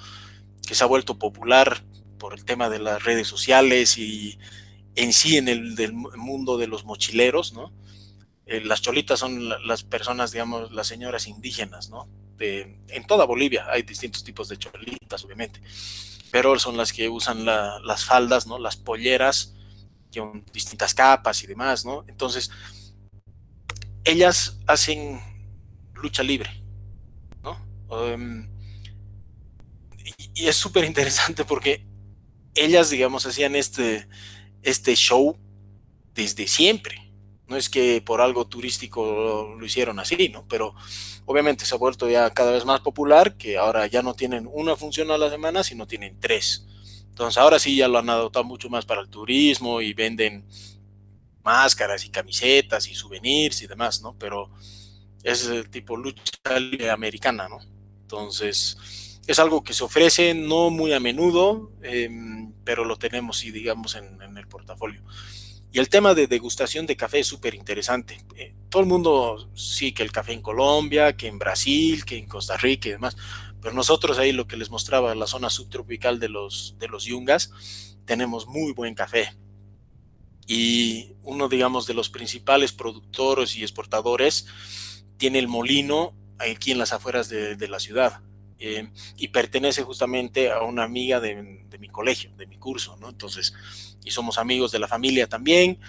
que se ha vuelto popular por el tema de las redes sociales y en sí en el del mundo de los mochileros, ¿no? Las cholitas son las personas, digamos, las señoras indígenas, ¿no? En toda Bolivia hay distintos tipos de cholitas, obviamente, pero son las que usan las faldas, ¿no? Las polleras, con distintas capas y demás, ¿no? Entonces, ellas hacen lucha libre, ¿no? Y es súper interesante porque ellas, digamos, hacían este show desde siempre. No es que por algo turístico lo hicieron así, ¿no? Pero obviamente se ha vuelto ya cada vez más popular, que ahora ya no tienen una función a la semana, sino tienen 3. Entonces ahora sí ya lo han adoptado mucho más para el turismo y venden máscaras y camisetas y souvenirs y demás, ¿no? Pero es el tipo lucha americana, ¿no? Entonces es algo que se ofrece no muy a menudo, pero lo tenemos, sí, digamos, en el portafolio. Y el tema de degustación de café es súper interesante. Todo el mundo sí que el café en Colombia, que en Brasil, que en Costa Rica y demás, pero nosotros ahí lo que les mostraba en la zona subtropical de los Yungas, tenemos muy buen café. Y uno, digamos, de los principales productores y exportadores tiene el molino aquí en las afueras de la ciudad. Y pertenece justamente a una amiga de mi colegio, de mi curso, ¿no? Entonces, y somos amigos de la familia también,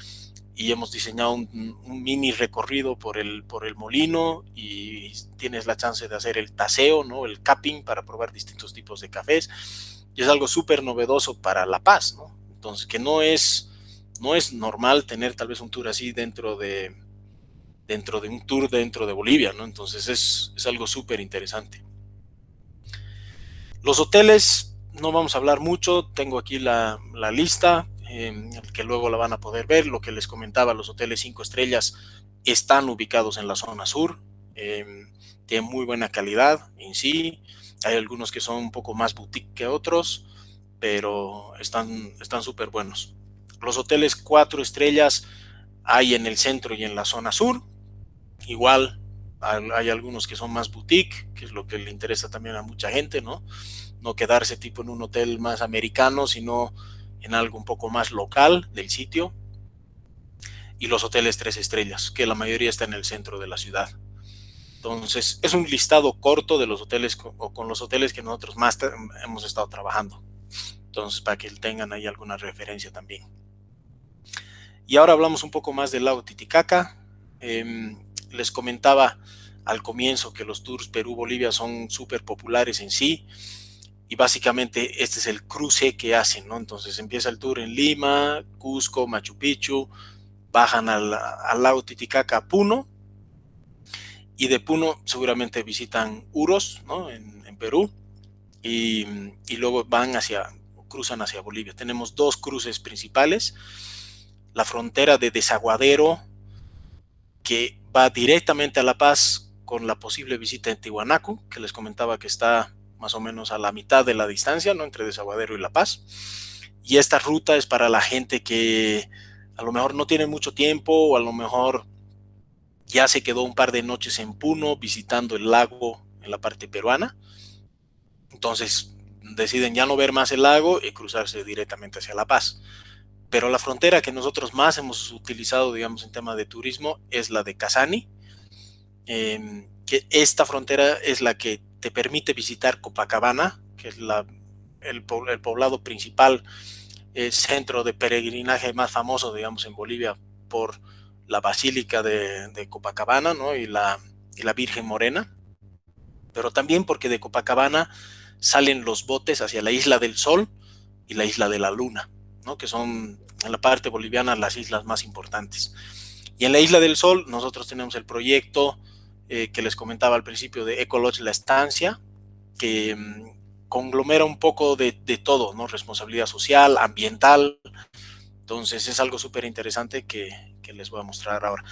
y hemos diseñado un mini recorrido por el molino, y tienes la chance de hacer el taseo, ¿no? El cupping para probar distintos tipos de cafés, y es algo súper novedoso para La Paz, ¿no? Entonces, que no es normal tener tal vez un tour así dentro de un tour dentro de Bolivia, ¿no? Entonces es algo súper interesante. Los hoteles, no vamos a hablar mucho, tengo aquí la lista, que luego la van a poder ver. Lo que les comentaba, los hoteles 5 estrellas están ubicados en la zona sur, tienen muy buena calidad en sí. Hay algunos que son un poco más boutique que otros, pero están súper buenos. Los hoteles 4 estrellas hay en el centro y en la zona sur. Igual hay algunos que son más boutique, que es lo que le interesa también a mucha gente, ¿no? No quedarse tipo en un hotel más americano, sino en algo un poco más local del sitio. Y los hoteles 3 estrellas, que la mayoría está en el centro de la ciudad. Entonces, es un listado corto de los hoteles o con los hoteles que nosotros más hemos estado trabajando. Entonces, para que tengan ahí alguna referencia también. Y ahora hablamos un poco más del lago Titicaca. Les comentaba al comienzo que los tours Perú-Bolivia son súper populares en sí, y básicamente este es el cruce que hacen, ¿no? Entonces empieza el tour en Lima, Cusco, Machu Picchu, bajan al lago Titicaca, Puno, y de Puno seguramente visitan Uros, ¿no? en Perú, y luego cruzan hacia Bolivia. Tenemos 2 cruces principales: la frontera de Desaguadero, que va directamente a La Paz, con la posible visita en Tiwanaku, que les comentaba que está más o menos a la mitad de la distancia, ¿no? Entre Desaguadero y La Paz. Y esta ruta es para la gente que a lo mejor no tiene mucho tiempo, o a lo mejor ya se quedó un par de noches en Puno visitando el lago en la parte peruana. Entonces deciden ya no ver más el lago y cruzarse directamente hacia La Paz. Pero la frontera que nosotros más hemos utilizado, digamos, en tema de turismo, es la de Casani, que esta frontera es la que te permite visitar Copacabana, que es el poblado principal, centro de peregrinaje más famoso, digamos, en Bolivia, por la Basílica de Copacabana, ¿no? y la Virgen Morena. pero también porque de Copacabana salen los botes hacia la Isla del Sol y la Isla de la Luna, ¿no? Que son en la parte boliviana las islas más importantes. Y en la Isla del Sol nosotros tenemos el proyecto que les comentaba al principio de Ecolodge La Estancia, que conglomera un poco de todo, ¿no? Responsabilidad social, ambiental. Entonces es algo súper interesante que les voy a mostrar ahora.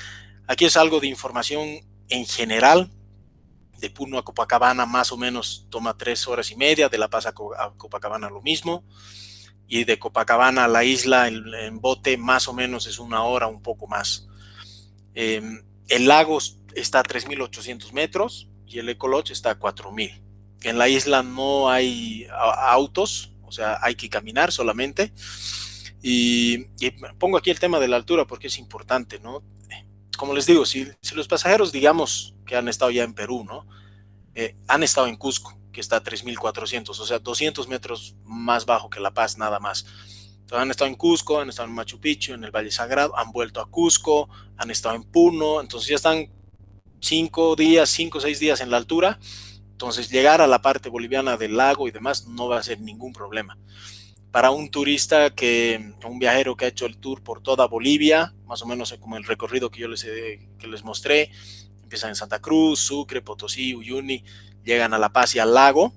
Aquí es algo de información en general. De Puno a Copacabana más o menos toma 3 horas y media, de La Paz a Copacabana lo mismo, y de Copacabana a la isla en bote más o menos es 1 hora, un poco más. El lago está a 3.800 metros y el Ecolodge está a 4.000. En la isla no hay autos, o sea, hay que caminar solamente. Y pongo aquí el tema de la altura porque es importante, ¿no? Como les digo, si los pasajeros, digamos, que han estado ya en Perú, ¿no? Han estado en Cusco, que está a 3.400, o sea, 200 metros más bajo que La Paz, nada más. Entonces, han estado en Cusco, han estado en Machu Picchu, en el Valle Sagrado, han vuelto a Cusco, han estado en Puno, entonces ya están 5 o 6 días en la altura. Entonces, llegar a la parte boliviana del lago y demás no va a ser ningún problema. Para un turista, un viajero que ha hecho el tour por toda Bolivia, más o menos como el recorrido que yo les mostré, empiezan en Santa Cruz, Sucre, Potosí, Uyuni, llegan a La Paz y al lago,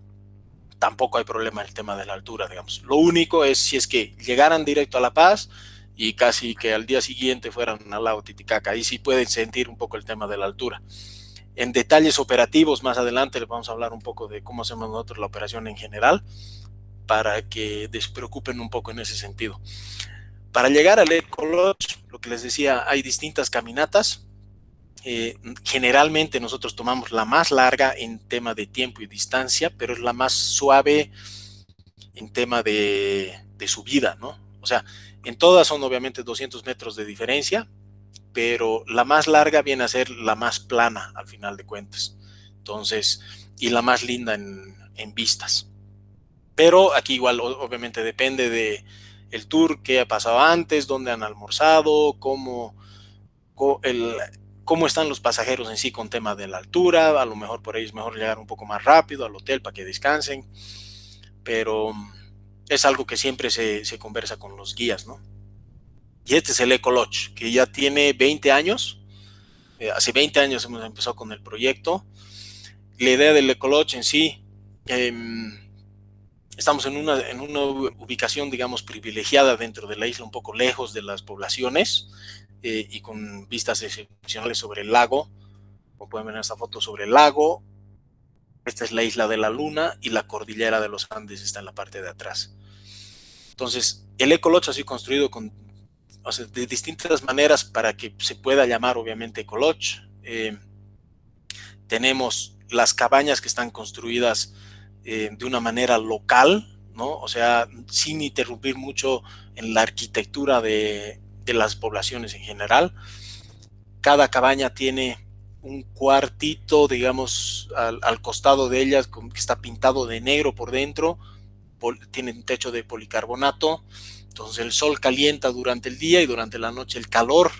tampoco hay problema en el tema de la altura, digamos. Lo único es si es que llegaran directo a La Paz y casi que al día siguiente fueran al lago Titicaca, ahí sí pueden sentir un poco el tema de la altura. En detalles operativos, más adelante les vamos a hablar un poco de cómo hacemos nosotros la operación en general, para que despreocupen un poco en ese sentido. Para llegar al Ecolodge, lo que les decía, hay distintas caminatas. Generalmente nosotros tomamos la más larga en tema de tiempo y distancia, pero es la más suave en tema de subida, ¿no? O sea, en todas son obviamente 200 metros de diferencia, pero la más larga viene a ser la más plana al final de cuentas. Entonces, y la más linda en vistas. Pero aquí igual obviamente depende de el tour que ha pasado antes, dónde han almorzado, cómo están los pasajeros en sí con tema de la altura. A lo mejor por ahí es mejor llegar un poco más rápido al hotel para que descansen, pero es algo que siempre se conversa con los guías, ¿no? Y este es el Ecolodge, que ya tiene 20 años. Hace 20 años hemos empezado con el proyecto. La idea del Ecolodge en sí, estamos en una ubicación, digamos, privilegiada dentro de la isla, un poco lejos de las poblaciones, y con vistas excepcionales sobre el lago. Como pueden ver en esta foto, sobre el lago. Esta es la Isla de la Luna y la cordillera de los Andes está en la parte de atrás. Entonces, el Ecolodge ha sido construido de distintas maneras para que se pueda llamar, obviamente, Ecolodge. Tenemos las cabañas que están construidas de una manera local, ¿no? O sea, sin interrumpir mucho en la arquitectura de las poblaciones en general. Cada cabaña tiene un cuartito, digamos, al costado de ellas, que está pintado de negro por dentro, tiene un techo de policarbonato, entonces el sol calienta durante el día y durante la noche el calor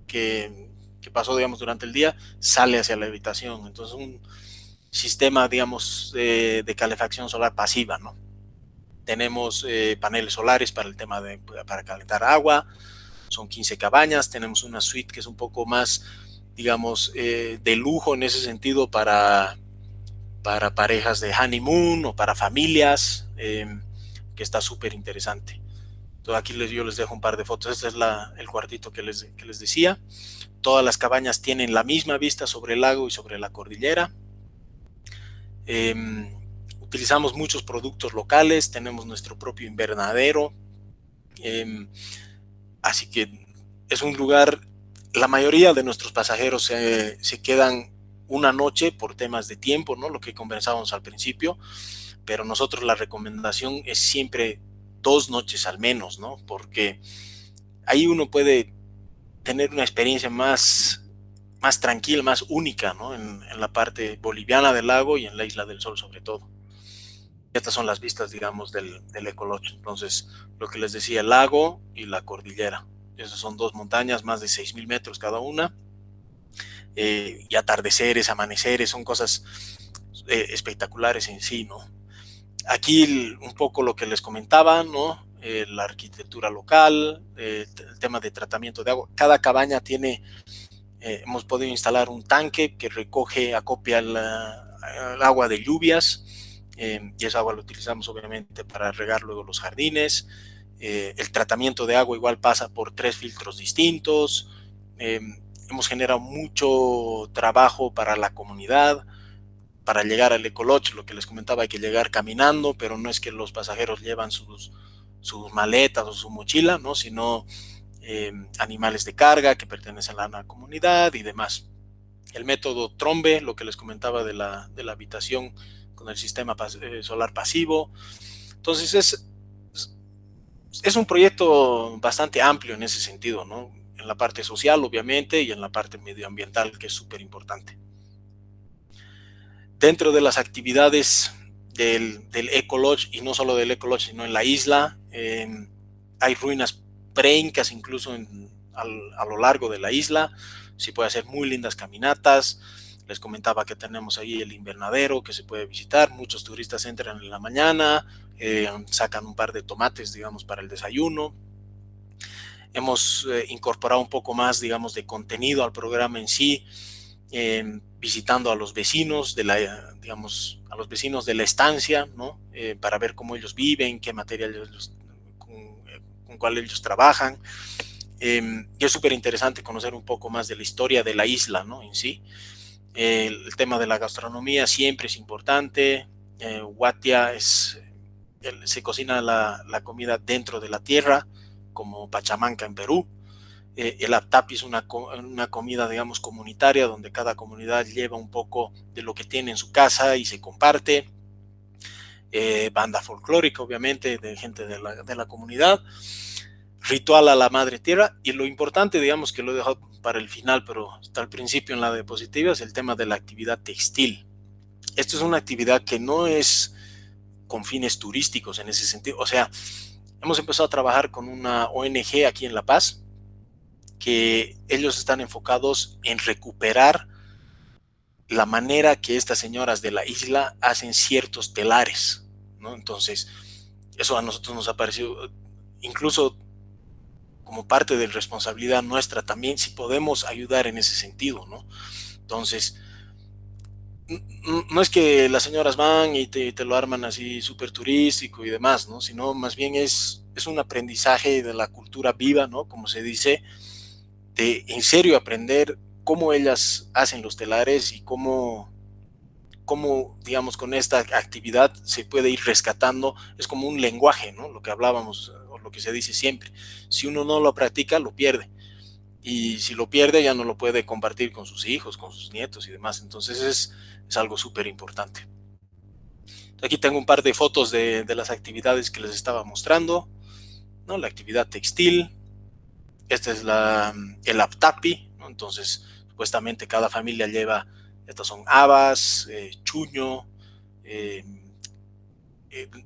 que pasó, digamos, durante el día, sale hacia la habitación. Entonces un sistema, digamos, de calefacción solar pasiva, ¿no? Tenemos paneles solares para el tema para calentar agua. Son 15 cabañas. Tenemos una suite que es un poco más, digamos, de lujo en ese sentido para parejas de honeymoon o para familias, que está súper interesante. Entonces aquí yo les dejo un par de fotos. Este es el cuartito que les decía. Todas las cabañas tienen la misma vista sobre el lago y sobre la cordillera. Utilizamos muchos productos locales, tenemos nuestro propio invernadero, así que es un lugar, la mayoría de nuestros pasajeros se quedan una noche por temas de tiempo, ¿no? Lo que conversábamos al principio, pero nosotros la recomendación es siempre 2 noches al menos, ¿no? Porque ahí uno puede tener una experiencia más tranquila, más única, ¿no? En la parte boliviana del lago y en la Isla del Sol sobre todo. Estas son las vistas, digamos, del Ecolodge. Entonces, lo que les decía, el lago y la cordillera. Esas son 2 montañas, más de 6.000 metros cada una. Y atardeceres, amaneceres, son cosas espectaculares en sí, ¿no? Aquí un poco lo que les comentaba, ¿no? La arquitectura local, el tema de tratamiento de agua. Cada cabaña tiene, hemos podido instalar un tanque que recoge, acopia el agua de lluvias, y esa agua la utilizamos obviamente para regar luego los jardines. El tratamiento de agua igual pasa por 3 filtros distintos. Hemos generado mucho trabajo para la comunidad. Para llegar al Ecolodge, lo que les comentaba, hay que llegar caminando, pero no es que los pasajeros llevan sus maletas o su mochila, ¿no? Sino animales de carga que pertenecen a la comunidad y demás. El método Trombe, lo que les comentaba de la habitación con el sistema solar pasivo. Entonces es un proyecto bastante amplio en ese sentido, ¿no? En la parte social, obviamente, y en la parte medioambiental, que es súper importante. Dentro de las actividades del Ecolodge, y no solo del Ecolodge, sino en la isla, hay ruinas preincas incluso a lo largo de la isla. Se puede hacer muy lindas caminatas. Les comentaba que tenemos ahí el invernadero que se puede visitar. Muchos turistas entran en la mañana, sacan un par de tomates, digamos, para el desayuno. Hemos incorporado un poco más, digamos, de contenido al programa en sí, visitando a los vecinos de la, digamos, a los vecinos de la estancia, ¿no? Para ver cómo ellos viven, qué materiales con cuál ellos trabajan. Y es súper interesante conocer un poco más de la historia de la isla, ¿no? En sí. El tema de la gastronomía siempre es importante. Huatia se cocina la comida dentro de la tierra, como pachamanca en Perú. El aptapi es una comida, digamos, comunitaria, donde cada comunidad lleva un poco de lo que tiene en su casa y se comparte. Banda folclórica, obviamente, de gente de la comunidad. Ritual a la madre tierra. Y lo importante, digamos, que lo he dejado para el final, pero hasta el principio en la diapositiva, es el tema de la actividad textil. Esto es una actividad que no es con fines turísticos en ese sentido. O sea, hemos empezado a trabajar con una ONG aquí en La Paz, que ellos están enfocados en recuperar la manera que estas señoras de la isla hacen ciertos telares, ¿no? Entonces, eso a nosotros nos ha parecido, incluso como parte de responsabilidad nuestra también, si podemos ayudar en ese sentido, ¿no? Entonces, no es que las señoras van y te lo arman así súper turístico y demás, ¿no? Sino más bien es un aprendizaje de la cultura viva, ¿no? Como se dice, de en serio aprender cómo ellas hacen los telares y cómo, digamos, con esta actividad se puede ir rescatando. Es como un lenguaje, ¿no? Lo que hablábamos, o lo que se dice siempre. Si uno no lo practica, lo pierde. Y si lo pierde, ya no lo puede compartir con sus hijos, con sus nietos y demás. Entonces es algo súper importante. Aquí tengo un par de fotos de las actividades que les estaba mostrando, ¿no? La actividad textil. Esta es el aptapi, ¿no? Entonces, supuestamente cada familia lleva, estas son habas, chuño,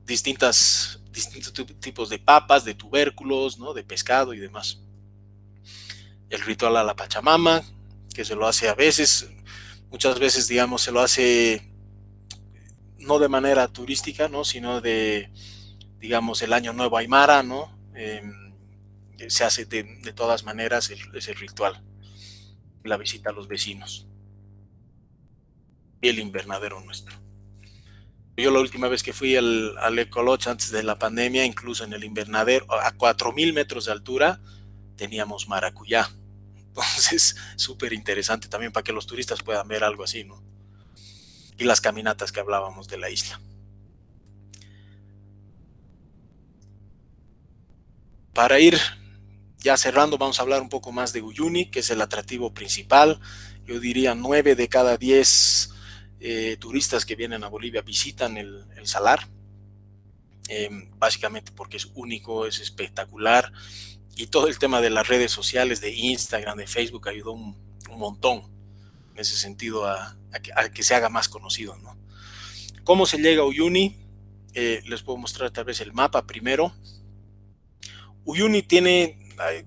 distintos tipos de papas, de tubérculos, ¿no? De pescado y demás. El ritual a la Pachamama, que se lo hace a veces, muchas veces, digamos, se lo hace no de manera turística, ¿no? Sino de, digamos, el Año Nuevo Aymara, ¿no? Se hace de todas maneras ese ritual, la visita a los vecinos y el invernadero nuestro. Yo la última vez que fui al Ecolodge antes de la pandemia, incluso en el invernadero, a 4.000 metros de altura, teníamos maracuyá. Entonces, súper interesante también para que los turistas puedan ver algo así, ¿no? Y las caminatas que hablábamos de la isla. Para ir ya cerrando, vamos a hablar un poco más de Uyuni, que es el atractivo principal. Yo diría 9 de cada 10 turistas que vienen a Bolivia visitan el salar, básicamente porque es único, es espectacular, y todo el tema de las redes sociales, de Instagram, de Facebook, ayudó un montón en ese sentido a que se haga más conocido, ¿no? ¿Cómo se llega a Uyuni? Les puedo mostrar tal vez el mapa primero. Uyuni tiene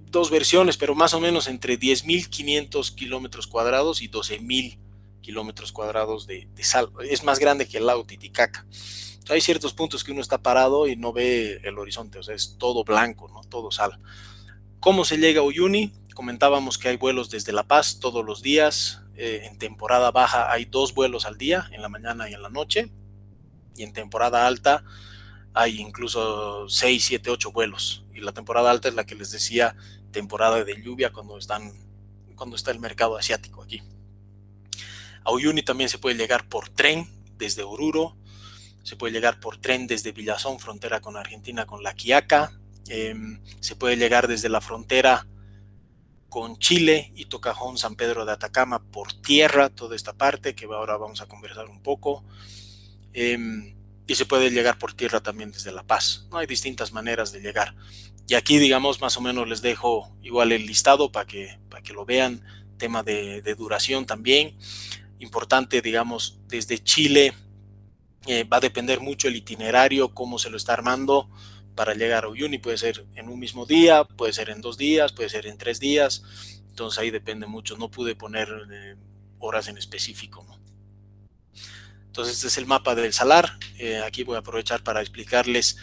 dos versiones, pero más o menos entre 10.500 kilómetros cuadrados y 12.000 kilómetros cuadrados de sal. Es más grande que el lago Titicaca. Hay ciertos puntos que uno está parado y no ve el horizonte, o sea, es todo blanco, ¿no? Todo sal. ¿Cómo se llega a Uyuni? Comentábamos que hay vuelos desde La Paz todos los días. En temporada baja hay 2 vuelos al día, en la mañana y en la noche. Y en temporada alta hay incluso 6, 7, 8 vuelos. Y la temporada alta es la que les decía, temporada de lluvia, cuando está el mercado asiático aquí. A Uyuni también se puede llegar por tren desde Oruro. Se puede llegar por tren desde Villazón, frontera con Argentina, con La Quiaca. Se puede llegar desde la frontera con Chile y Tocajón, San Pedro de Atacama, por tierra, toda esta parte que ahora vamos a conversar un poco. Y se puede llegar por tierra también desde La Paz. No hay distintas maneras de llegar. Y aquí, digamos, más o menos les dejo igual el listado para que lo vean. Tema de duración también. Importante, digamos, desde Chile va a depender mucho el itinerario, cómo se lo está armando para llegar a Uyuni. Puede ser en un mismo día, puede ser en 2 días, puede ser en 3 días. Entonces ahí depende mucho. No pude poner horas en específico, ¿no? Entonces este es el mapa del salar. Aquí voy a aprovechar para explicarles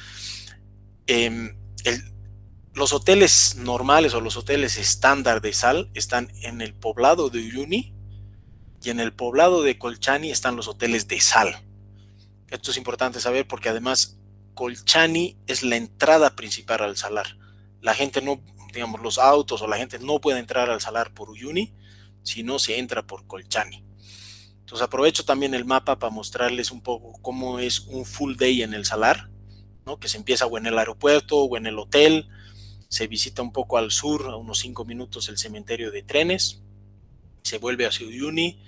los hoteles normales o los hoteles estándar de sal están en el poblado de Uyuni y en el poblado de Colchani están los hoteles de sal. Esto es importante saber porque además Colchani es la entrada principal al salar. La gente no, digamos, los autos o la gente no puede entrar al salar por Uyuni, sino se entra por Colchani. Entonces aprovecho también el mapa para mostrarles un poco cómo es un full day en el salar, ¿no? Que se empieza o en el aeropuerto o en el hotel, se visita un poco al sur, a unos 5 minutos el cementerio de trenes, se vuelve hacia Uyuni.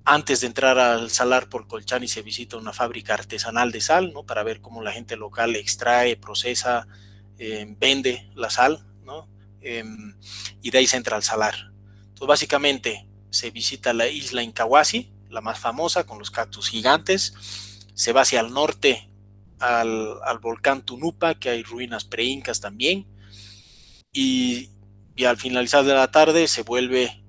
Antes de entrar al salar por Colchani se visita una fábrica artesanal de sal, ¿no? Para ver cómo la gente local extrae, procesa, vende la sal, ¿no? Y de ahí se entra al salar. Entonces básicamente se visita la isla Incahuasi, la más famosa, con los cactus gigantes. Se va hacia el norte al volcán Tunupa, que hay ruinas preincas también. Y al finalizar de la tarde se vuelve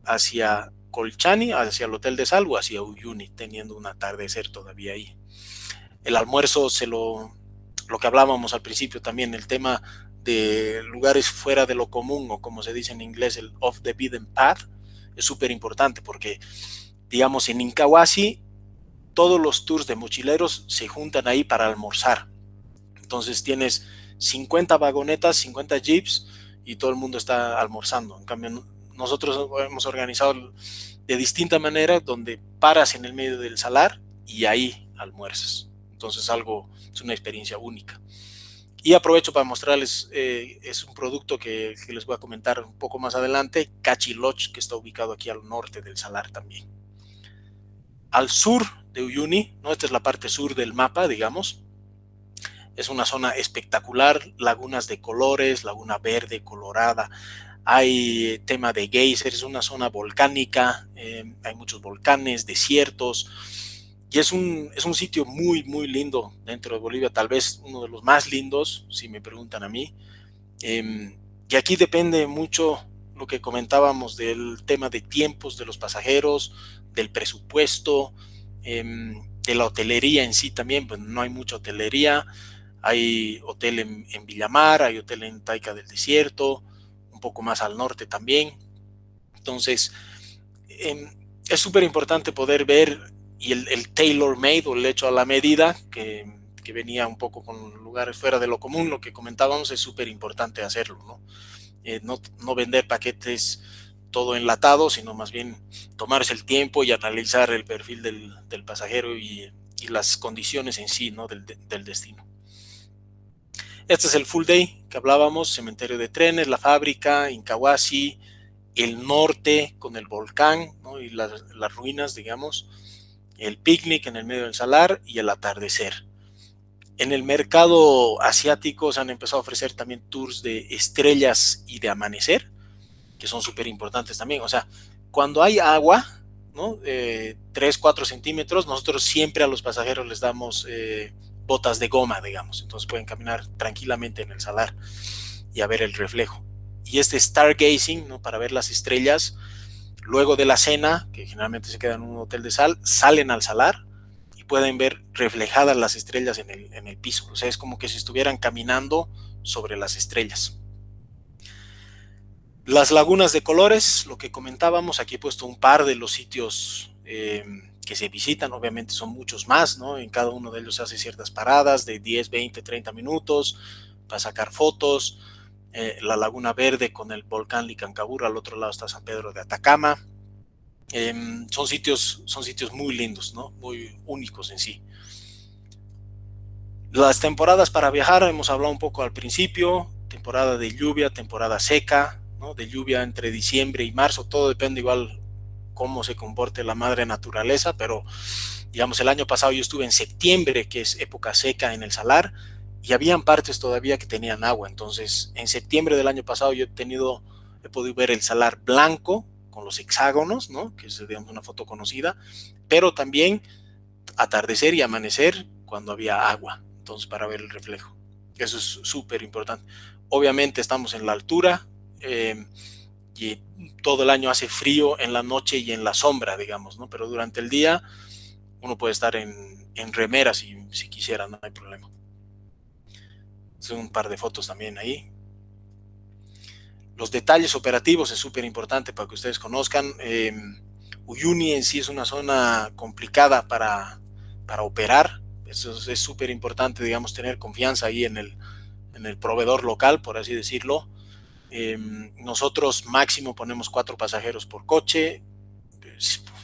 hacia Colchani, hacia el hotel de sal o hacia Uyuni, teniendo un atardecer todavía ahí. El almuerzo lo que hablábamos al principio también, el tema de lugares fuera de lo común, o como se dice en inglés, el off the beaten path, es súper importante porque, digamos, en Incahuasi todos los tours de mochileros se juntan ahí para almorzar. Entonces tienes 50 vagonetas, 50 jeeps y todo el mundo está almorzando. En cambio, nosotros hemos organizado de distinta manera donde paras en el medio del salar y ahí almuerzas. Entonces es una experiencia única. Y aprovecho para mostrarles, es un producto que les voy a comentar un poco más adelante, Cachi Lodge, que está ubicado aquí al norte del salar también. Al sur de Uyuni, ¿no? Esta es la parte sur del mapa, digamos. Es una zona espectacular, lagunas de colores, laguna verde, colorada. Hay tema de geysers, es una zona volcánica, hay muchos volcanes, desiertos, y es un sitio muy, muy lindo dentro de Bolivia, tal vez uno de los más lindos, si me preguntan a mí. Y aquí depende mucho lo que comentábamos del tema de tiempos de los pasajeros, del presupuesto, de la hotelería en sí también. Pues no hay mucha hotelería, hay hotel en Villamar, hay hotel en Taica del Desierto, un poco más al norte también. Entonces es súper importante poder ver, y el tailor-made o el hecho a la medida que venía un poco con lugares fuera de lo común, lo que comentábamos, es súper importante hacerlo, ¿no? No vender paquetes todo enlatado, sino más bien tomarse el tiempo y analizar el perfil del pasajero y las condiciones en sí, ¿no? del destino. Este es el full day que hablábamos, cementerio de trenes, la fábrica, Incahuasi, el norte con el volcán, ¿no? Y las ruinas, digamos, el picnic en el medio del salar y el atardecer. En el mercado asiático se han empezado a ofrecer también tours de estrellas y de amanecer, que son súper importantes también. O sea, cuando hay agua, ¿no? 3, 4 centímetros, nosotros siempre a los pasajeros les damos botas de goma, digamos, entonces pueden caminar tranquilamente en el salar y a ver el reflejo. Y este stargazing, ¿no? Para ver las estrellas, luego de la cena, que generalmente se quedan en un hotel de sal, salen al salar y pueden ver reflejadas las estrellas en el piso. O sea, es como que si estuvieran caminando sobre las estrellas. Las lagunas de colores, lo que comentábamos, aquí he puesto un par de los sitios que se visitan, obviamente son muchos más, ¿no? En cada uno de ellos se hace ciertas paradas de 10, 20, 30 minutos para sacar fotos. La Laguna Verde con el volcán Licancabur, al otro lado está San Pedro de Atacama. Son sitios muy lindos, ¿no? Muy únicos en sí. Las temporadas para viajar, hemos hablado un poco al principio, temporada de lluvia, temporada seca, ¿no? De lluvia entre diciembre y marzo, todo depende igual cómo se comporte la madre naturaleza, pero digamos el año pasado yo estuve en septiembre, que es época seca en el salar, y habían partes todavía que tenían agua. Entonces en septiembre del año pasado yo he podido ver el salar blanco con los hexágonos, ¿no? Que es, digamos, una foto conocida, pero también atardecer y amanecer cuando había agua, entonces para ver el reflejo. Eso es súper importante. Obviamente estamos en la altura y todo el año hace frío en la noche y en la sombra, digamos, ¿no? Pero durante el día uno puede estar en remera si quisiera, no hay problema. Son un par de fotos también ahí. Los detalles operativos es súper importante para que ustedes conozcan. Uyuni en sí es una zona complicada para operar. Eso es súper importante, digamos, tener confianza ahí en el proveedor local, por así decirlo. Nosotros máximo ponemos 4 pasajeros por coche.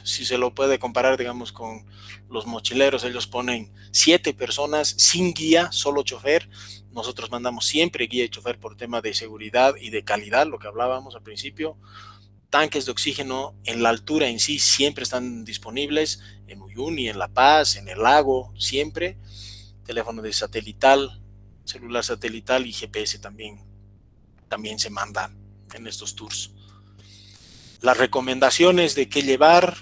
Si se lo puede comparar, digamos, con los mochileros, ellos ponen 7 personas sin guía, solo chofer. Nosotros mandamos siempre guía y chofer por tema de seguridad y de calidad, lo que hablábamos al principio. Tanques de oxígeno en la altura en sí siempre están disponibles, en Uyuni, en La Paz, en el lago, siempre. Teléfono de satelital, celular satelital y GPS también se manda en estos tours. Las recomendaciones de qué llevar,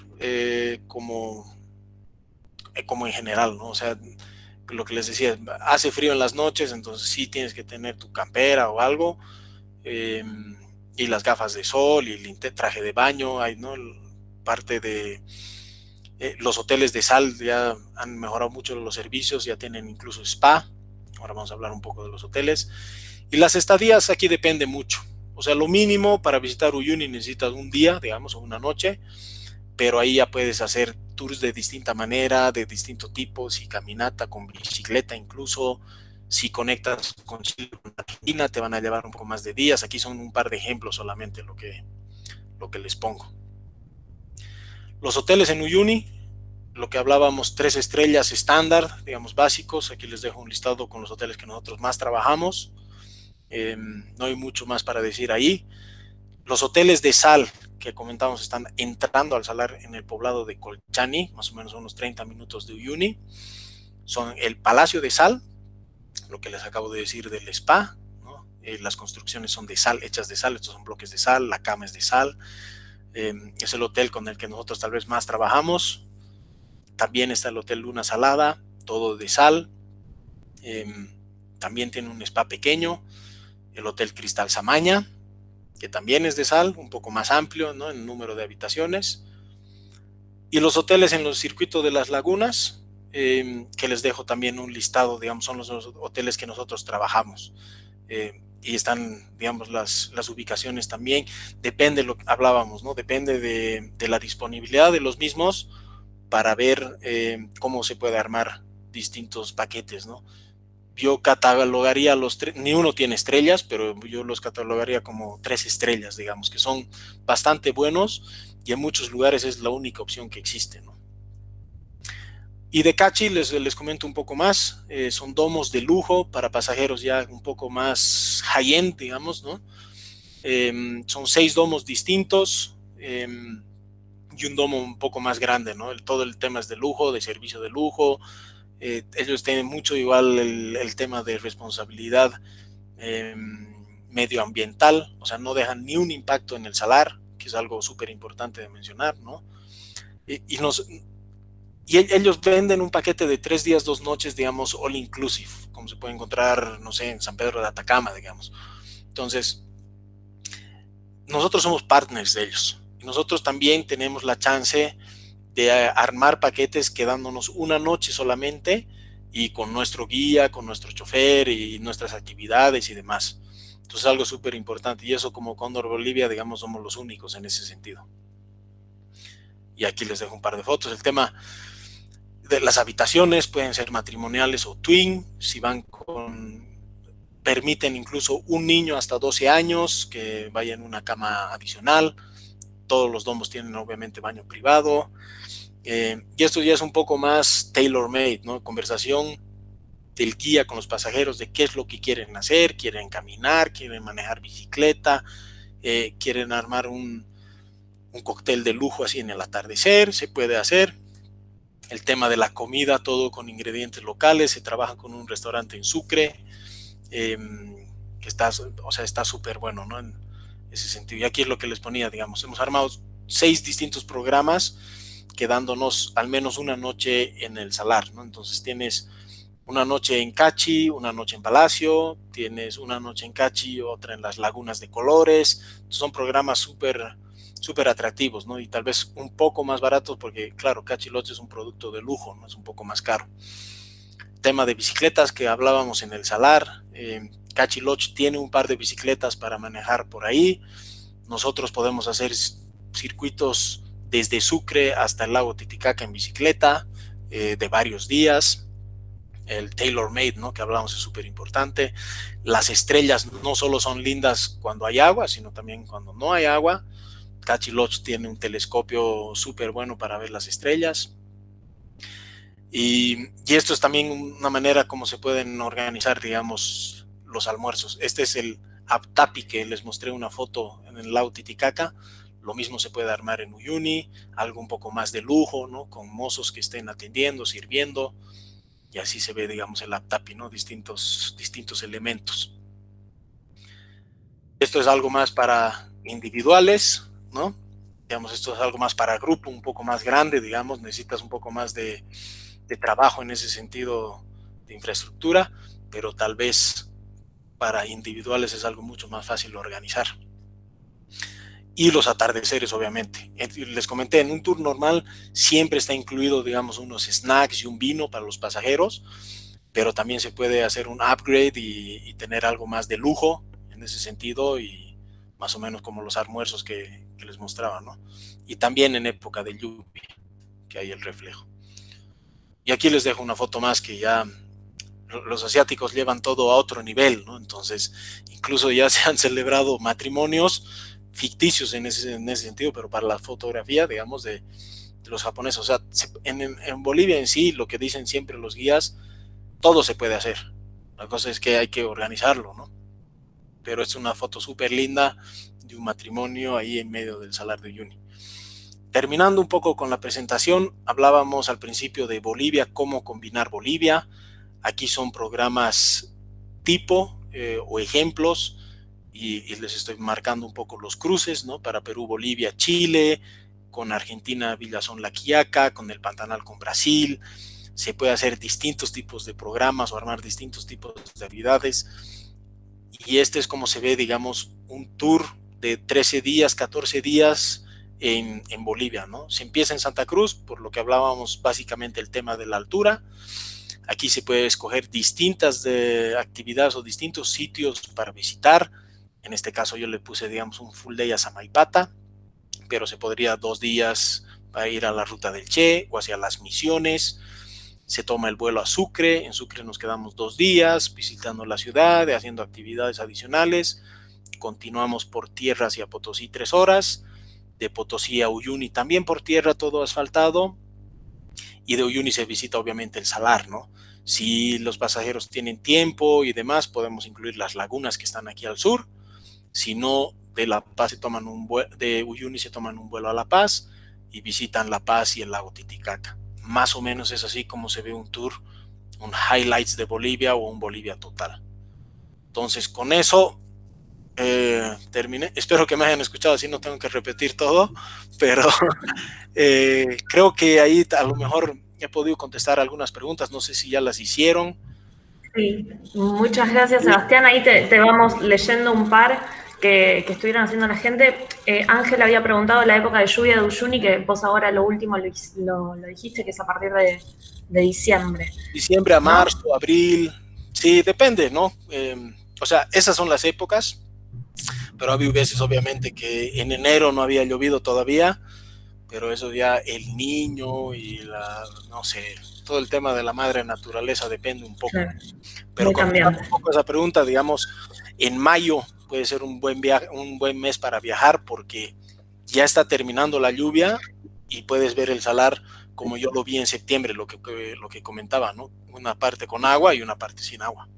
como en general, ¿no? O sea, lo que les decía, hace frío en las noches, entonces sí tienes que tener tu campera o algo, y las gafas de sol y el traje de baño. Hay, ¿no? Parte de los hoteles de sal ya han mejorado mucho los servicios, ya tienen incluso spa. Ahora vamos a hablar un poco de los hoteles. Y las estadías aquí depende mucho. O sea, lo mínimo para visitar Uyuni necesitas un día, digamos, o una noche, pero ahí ya puedes hacer tours de distinta manera, de distinto tipo, si caminata, con bicicleta incluso. Si conectas con Chile, con Argentina, te van a llevar un poco más de días. Aquí son un par de ejemplos solamente lo que les pongo. Los hoteles en Uyuni, lo que hablábamos, 3 estrellas estándar, digamos básicos. Aquí les dejo un listado con los hoteles que nosotros más trabajamos. No hay mucho más para decir ahí. Los hoteles de sal que comentamos están entrando al salar en el poblado de Colchani, más o menos unos 30 minutos de Uyuni. Son el Palacio de Sal, lo que les acabo de decir del spa, ¿no? Las construcciones son de sal, hechas de sal, estos son bloques de sal, la cama es de sal. Es el hotel con el que nosotros tal vez más trabajamos. También está el Hotel Luna Salada, todo de sal. También tiene un spa pequeño. El Hotel Cristal Samaña, que también es de sal, un poco más amplio, ¿no? En número de habitaciones. Y los hoteles en los circuitos de las lagunas, que les dejo también un listado, digamos, son los hoteles que nosotros trabajamos. Y están, digamos, las ubicaciones también. Depende, lo que hablábamos, ¿no? Depende de la disponibilidad de los mismos para ver cómo se puede armar distintos paquetes, ¿no? Yo catalogaría los 3, ni uno tiene estrellas, pero yo los catalogaría como 3 estrellas, digamos, que son bastante buenos y en muchos lugares es la única opción que existe, ¿no? Y de Cachi les comento un poco más. Son domos de lujo para pasajeros ya un poco más high-end, digamos, ¿no? Son 6 domos distintos y un domo un poco más grande, ¿no? Todo el tema es de lujo, de servicio de lujo. Ellos tienen mucho igual el tema de responsabilidad medioambiental, o sea, no dejan ni un impacto en el salar, que es algo súper importante de mencionar, ¿no? Y ellos venden un paquete de 3 días, 2 noches, digamos, all inclusive, como se puede encontrar, no sé, en San Pedro de Atacama, digamos. Entonces, nosotros somos partners de ellos. nosotros también tenemos la chance de armar paquetes quedándonos una noche solamente y con nuestro guía, con nuestro chofer y nuestras actividades y demás. Entonces, algo súper importante, y eso como Cóndor Bolivia, digamos, somos los únicos en ese sentido. Y aquí les dejo un par de fotos. El tema de las habitaciones pueden ser matrimoniales o twin, si van permiten incluso un niño hasta 12 años que vaya en una cama adicional. Todos los domos tienen obviamente baño privado. Y esto ya es un poco más tailor-made, ¿no? Conversación del guía con los pasajeros de qué es lo que quieren hacer, quieren caminar, quieren manejar bicicleta, quieren armar un cóctel de lujo así en el atardecer, se puede hacer. El tema de la comida, todo con ingredientes locales, se trabaja con un restaurante en Sucre, que está súper bueno, ¿no? En ese sentido. Y aquí es lo que les ponía, digamos, hemos armado 6 distintos programas, quedándonos al menos una noche en el Salar, ¿no? Entonces tienes una noche en Cachi, una noche en Palacio, tienes una noche en Cachi, otra en las Lagunas de Colores. Entonces son programas súper atractivos, ¿no? Y tal vez un poco más baratos porque, claro, Cachi Lodge es un producto de lujo, ¿no? Es un poco más caro. Tema de bicicletas que hablábamos en el Salar. Cachi Lodge tiene un par de bicicletas para manejar por ahí. Nosotros podemos hacer circuitos desde Sucre hasta el lago Titicaca en bicicleta, de varios días. El tailor-made, ¿no? Que hablamos es súper importante. Las estrellas no solo son lindas cuando hay agua, sino también cuando no hay agua. Cachi Lodge tiene un telescopio súper bueno para ver las estrellas. Y esto es también una manera como se pueden organizar, digamos, los almuerzos. Este es el Aptapi que les mostré una foto en el lago Titicaca. Lo mismo se puede armar en Uyuni, algo un poco más de lujo, ¿no? Con mozos que estén atendiendo, sirviendo. Y así se ve, digamos, el Aptapi, ¿no? Distintos elementos. Esto es algo más para individuales, ¿no? Digamos, esto es algo más para grupo, un poco más grande, digamos, necesitas un poco más de trabajo en ese sentido de infraestructura, pero tal vez para individuales es algo mucho más fácil de organizar. Y los atardeceres, obviamente. Les comenté, en un tour normal siempre está incluido, digamos, unos snacks y un vino para los pasajeros, pero también se puede hacer un upgrade y tener algo más de lujo en ese sentido, y más o menos como los almuerzos que les mostraba, ¿no? Y también en época de lluvia, que hay el reflejo. Y aquí les dejo una foto más que ya los asiáticos llevan todo a otro nivel, ¿no? Entonces, incluso ya se han celebrado matrimonios ficticios en ese sentido, pero para la fotografía, digamos, de los japoneses. O sea, en Bolivia en sí, lo que dicen siempre los guías, todo se puede hacer. La cosa es que hay que organizarlo, ¿no? Pero es una foto súper linda de un matrimonio ahí en medio del Salar de Uyuni. Terminando un poco con la presentación, hablábamos al principio de Bolivia, cómo combinar Bolivia. Aquí son programas tipo o ejemplos, y les estoy marcando un poco los cruces, ¿no? Para Perú, Bolivia, Chile, con Argentina, Villazón, La Quiaca, con el Pantanal con Brasil. Se puede hacer distintos tipos de programas o armar distintos tipos de actividades. Y este es como se ve, digamos, un tour de 13 días, 14 días en Bolivia, ¿no? Se empieza en Santa Cruz, por lo que hablábamos básicamente el tema de la altura. Aquí se puede escoger distintas actividades o distintos sitios para visitar. En este caso yo le puse, digamos, un full day a Samaipata, pero se podría 2 días para ir a la Ruta del Che o hacia las Misiones. Se toma el vuelo a Sucre. En Sucre nos quedamos 2 días visitando la ciudad, haciendo actividades adicionales. Continuamos por tierra hacia Potosí 3 horas. De Potosí a Uyuni también por tierra, todo asfaltado. Y de Uyuni se visita obviamente el Salar, ¿no? Si los pasajeros tienen tiempo y demás, podemos incluir las lagunas que están aquí al sur. Si no, de La Paz de Uyuni se toman un vuelo a La Paz y visitan La Paz y el lago Titicaca. Más o menos es así como se ve un tour, un highlights de Bolivia o un Bolivia total. Entonces, con eso terminé. Espero que me hayan escuchado, así no tengo que repetir todo, pero creo que ahí a lo mejor he podido contestar algunas preguntas. No sé si ya las hicieron. Sí, muchas gracias, Sebastián. Ahí te vamos leyendo un par que estuvieron haciendo la gente. Ángel había preguntado la época de lluvia de Uyuni, que vos ahora lo último lo dijiste, que es a partir de diciembre. Diciembre a ¿no? marzo, abril, sí, depende, ¿no? O sea, esas son las épocas, pero había veces obviamente que en enero no había llovido todavía, pero eso ya el niño y no sé, todo el tema de la madre naturaleza depende un poco. Claro. Pero Muy contestando cambiante. un poco esa pregunta, digamos, en mayo puede ser un buen mes para viajar porque ya está terminando la lluvia y puedes ver el salar como yo lo vi en septiembre, lo que comentaba, ¿no? Una parte con agua y una parte sin agua.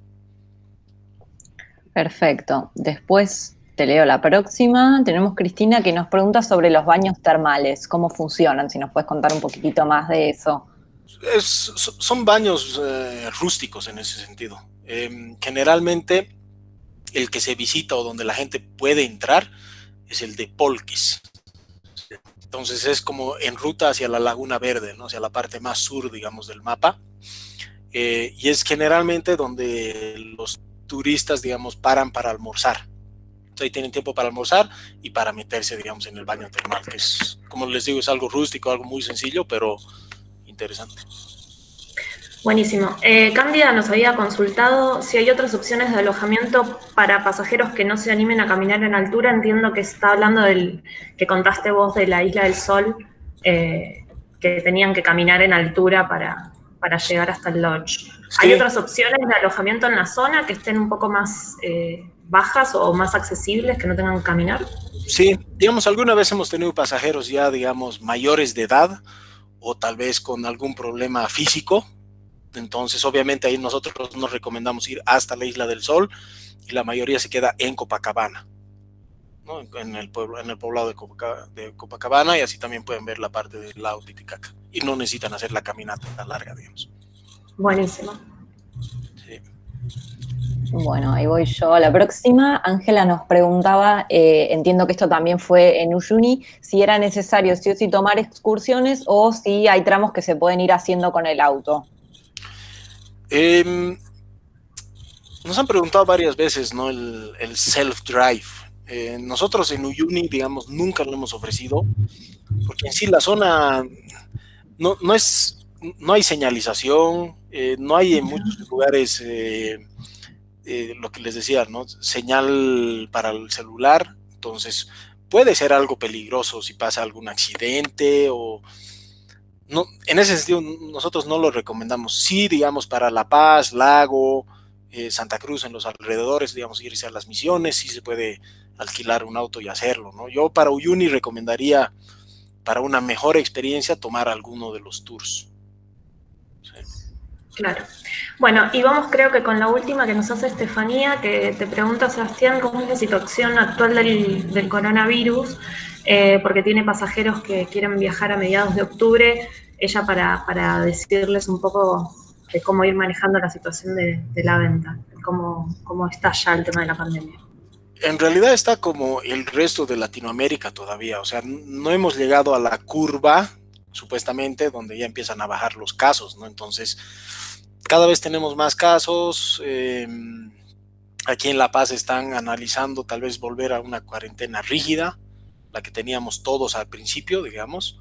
Perfecto. Después te leo la próxima. Tenemos Cristina que nos pregunta sobre los baños termales, cómo funcionan, si nos puedes contar un poquitito más de eso. Son baños rústicos en ese sentido. Generalmente el que se visita o donde la gente puede entrar es el de Polques. Entonces es como en ruta hacia la Laguna Verde, ¿no? Hacia la parte más sur, digamos, del mapa. Y es generalmente donde los turistas, digamos, paran para almorzar. Entonces ahí tienen tiempo para almorzar y para meterse, digamos, en el baño termal, que es, como les digo, es algo rústico, algo muy sencillo, pero interesante. Buenísimo. Cándida nos había consultado si hay otras opciones de alojamiento para pasajeros que no se animen a caminar en altura. Entiendo que está hablando del que contaste vos de la Isla del Sol, que tenían que caminar en altura para llegar hasta el lodge. Sí. ¿Hay otras opciones de alojamiento en la zona que estén un poco más bajas o más accesibles, que no tengan que caminar? Sí, digamos, alguna vez hemos tenido pasajeros ya, digamos, mayores de edad o tal vez con algún problema físico. Entonces, obviamente, ahí nosotros nos recomendamos ir hasta la Isla del Sol y la mayoría se queda en Copacabana, ¿no? En el poblado de Copacabana, y así también pueden ver la parte del lago Titicaca y no necesitan hacer la caminata tan larga, digamos. Buenísimo. Sí. Bueno, ahí voy yo a la próxima. Ángela nos preguntaba, entiendo que esto también fue en Uyuni, si era necesario sí o sí tomar excursiones o si hay tramos que se pueden ir haciendo con el auto. Nos han preguntado varias veces, ¿no? El self-drive. Nosotros en Uyuni, digamos, nunca lo hemos ofrecido, porque en sí la zona no hay señalización, no hay en muchos lugares lo que les decía, ¿no? Señal para el celular, entonces puede ser algo peligroso si pasa algún accidente o... No, en ese sentido nosotros no lo recomendamos. Sí, digamos, para La Paz, Lago, Santa Cruz, en los alrededores, digamos, irse a las Misiones, sí se puede alquilar un auto y hacerlo, ¿no? Yo para Uyuni recomendaría, para una mejor experiencia, tomar alguno de los tours. Sí. Claro. Bueno, y vamos creo que con la última que nos hace Estefanía, que te pregunta, Sebastián, cómo es la situación actual del coronavirus, porque tiene pasajeros que quieren viajar a mediados de octubre, ella para decirles un poco de cómo ir manejando la situación de la venta, cómo está ya el tema de la pandemia. En realidad está como el resto de Latinoamérica todavía, o sea, no hemos llegado a la curva, supuestamente, donde ya empiezan a bajar los casos, ¿no? Entonces, cada vez tenemos más casos. Aquí en La Paz están analizando tal vez volver a una cuarentena rígida, la que teníamos todos al principio, digamos.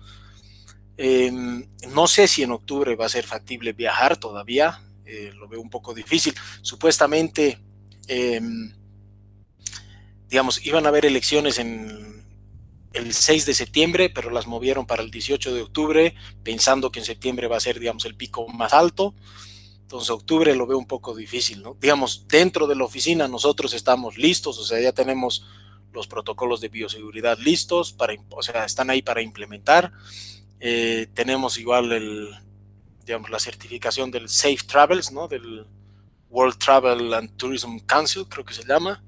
No sé si en octubre va a ser factible viajar todavía, lo veo un poco difícil. Supuestamente, digamos, iban a haber elecciones en el 6 de septiembre, pero las movieron para el 18 de octubre, pensando que en septiembre va a ser, digamos, el pico más alto. Entonces, octubre lo veo un poco difícil, ¿no? Digamos, dentro de la oficina nosotros estamos listos, o sea, ya tenemos los protocolos de bioseguridad listos, o sea, están ahí para implementar. Tenemos igual digamos, la certificación del Safe Travels, ¿no? Del World Travel and Tourism Council, creo que se llama.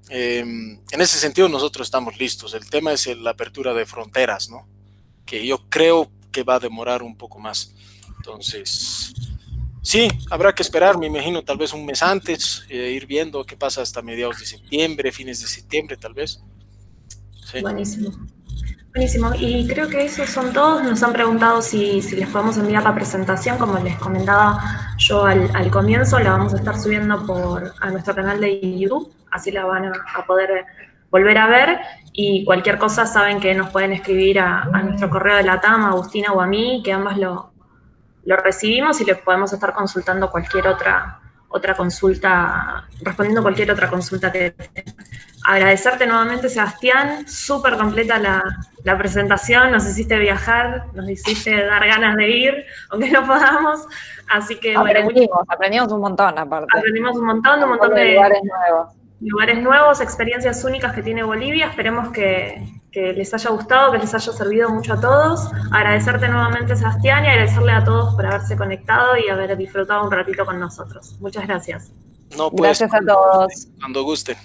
En ese sentido nosotros estamos listos. El tema es la apertura de fronteras, ¿no? Que yo creo que va a demorar un poco más. Entonces, sí, habrá que esperar, me imagino, tal vez un mes antes, ir viendo qué pasa hasta mediados de septiembre, fines de septiembre, tal vez. Sí. Buenísimo. Buenísimo, y creo que esos son todos. Nos han preguntado si les podemos enviar la presentación, como les comentaba yo al comienzo, la vamos a estar subiendo a nuestro canal de YouTube, así la van a poder volver a ver, y cualquier cosa saben que nos pueden escribir a nuestro correo de la TAM, a Agustina o a mí, que ambas lo recibimos y les podemos estar consultando cualquier otra consulta, respondiendo cualquier otra consulta que tengan. Agradecerte nuevamente, Sebastián, súper completa la presentación, nos hiciste viajar, nos hiciste dar ganas de ir, aunque no podamos, así que aprendimos un montón aparte. Aprendimos un montón de lugares nuevos, experiencias únicas que tiene Bolivia. Esperemos que les haya gustado, que les haya servido mucho a todos. Agradecerte nuevamente, Sebastián, y agradecerle a todos por haberse conectado y haber disfrutado un ratito con nosotros. Muchas gracias. No, pues, gracias a todos. Cuando guste.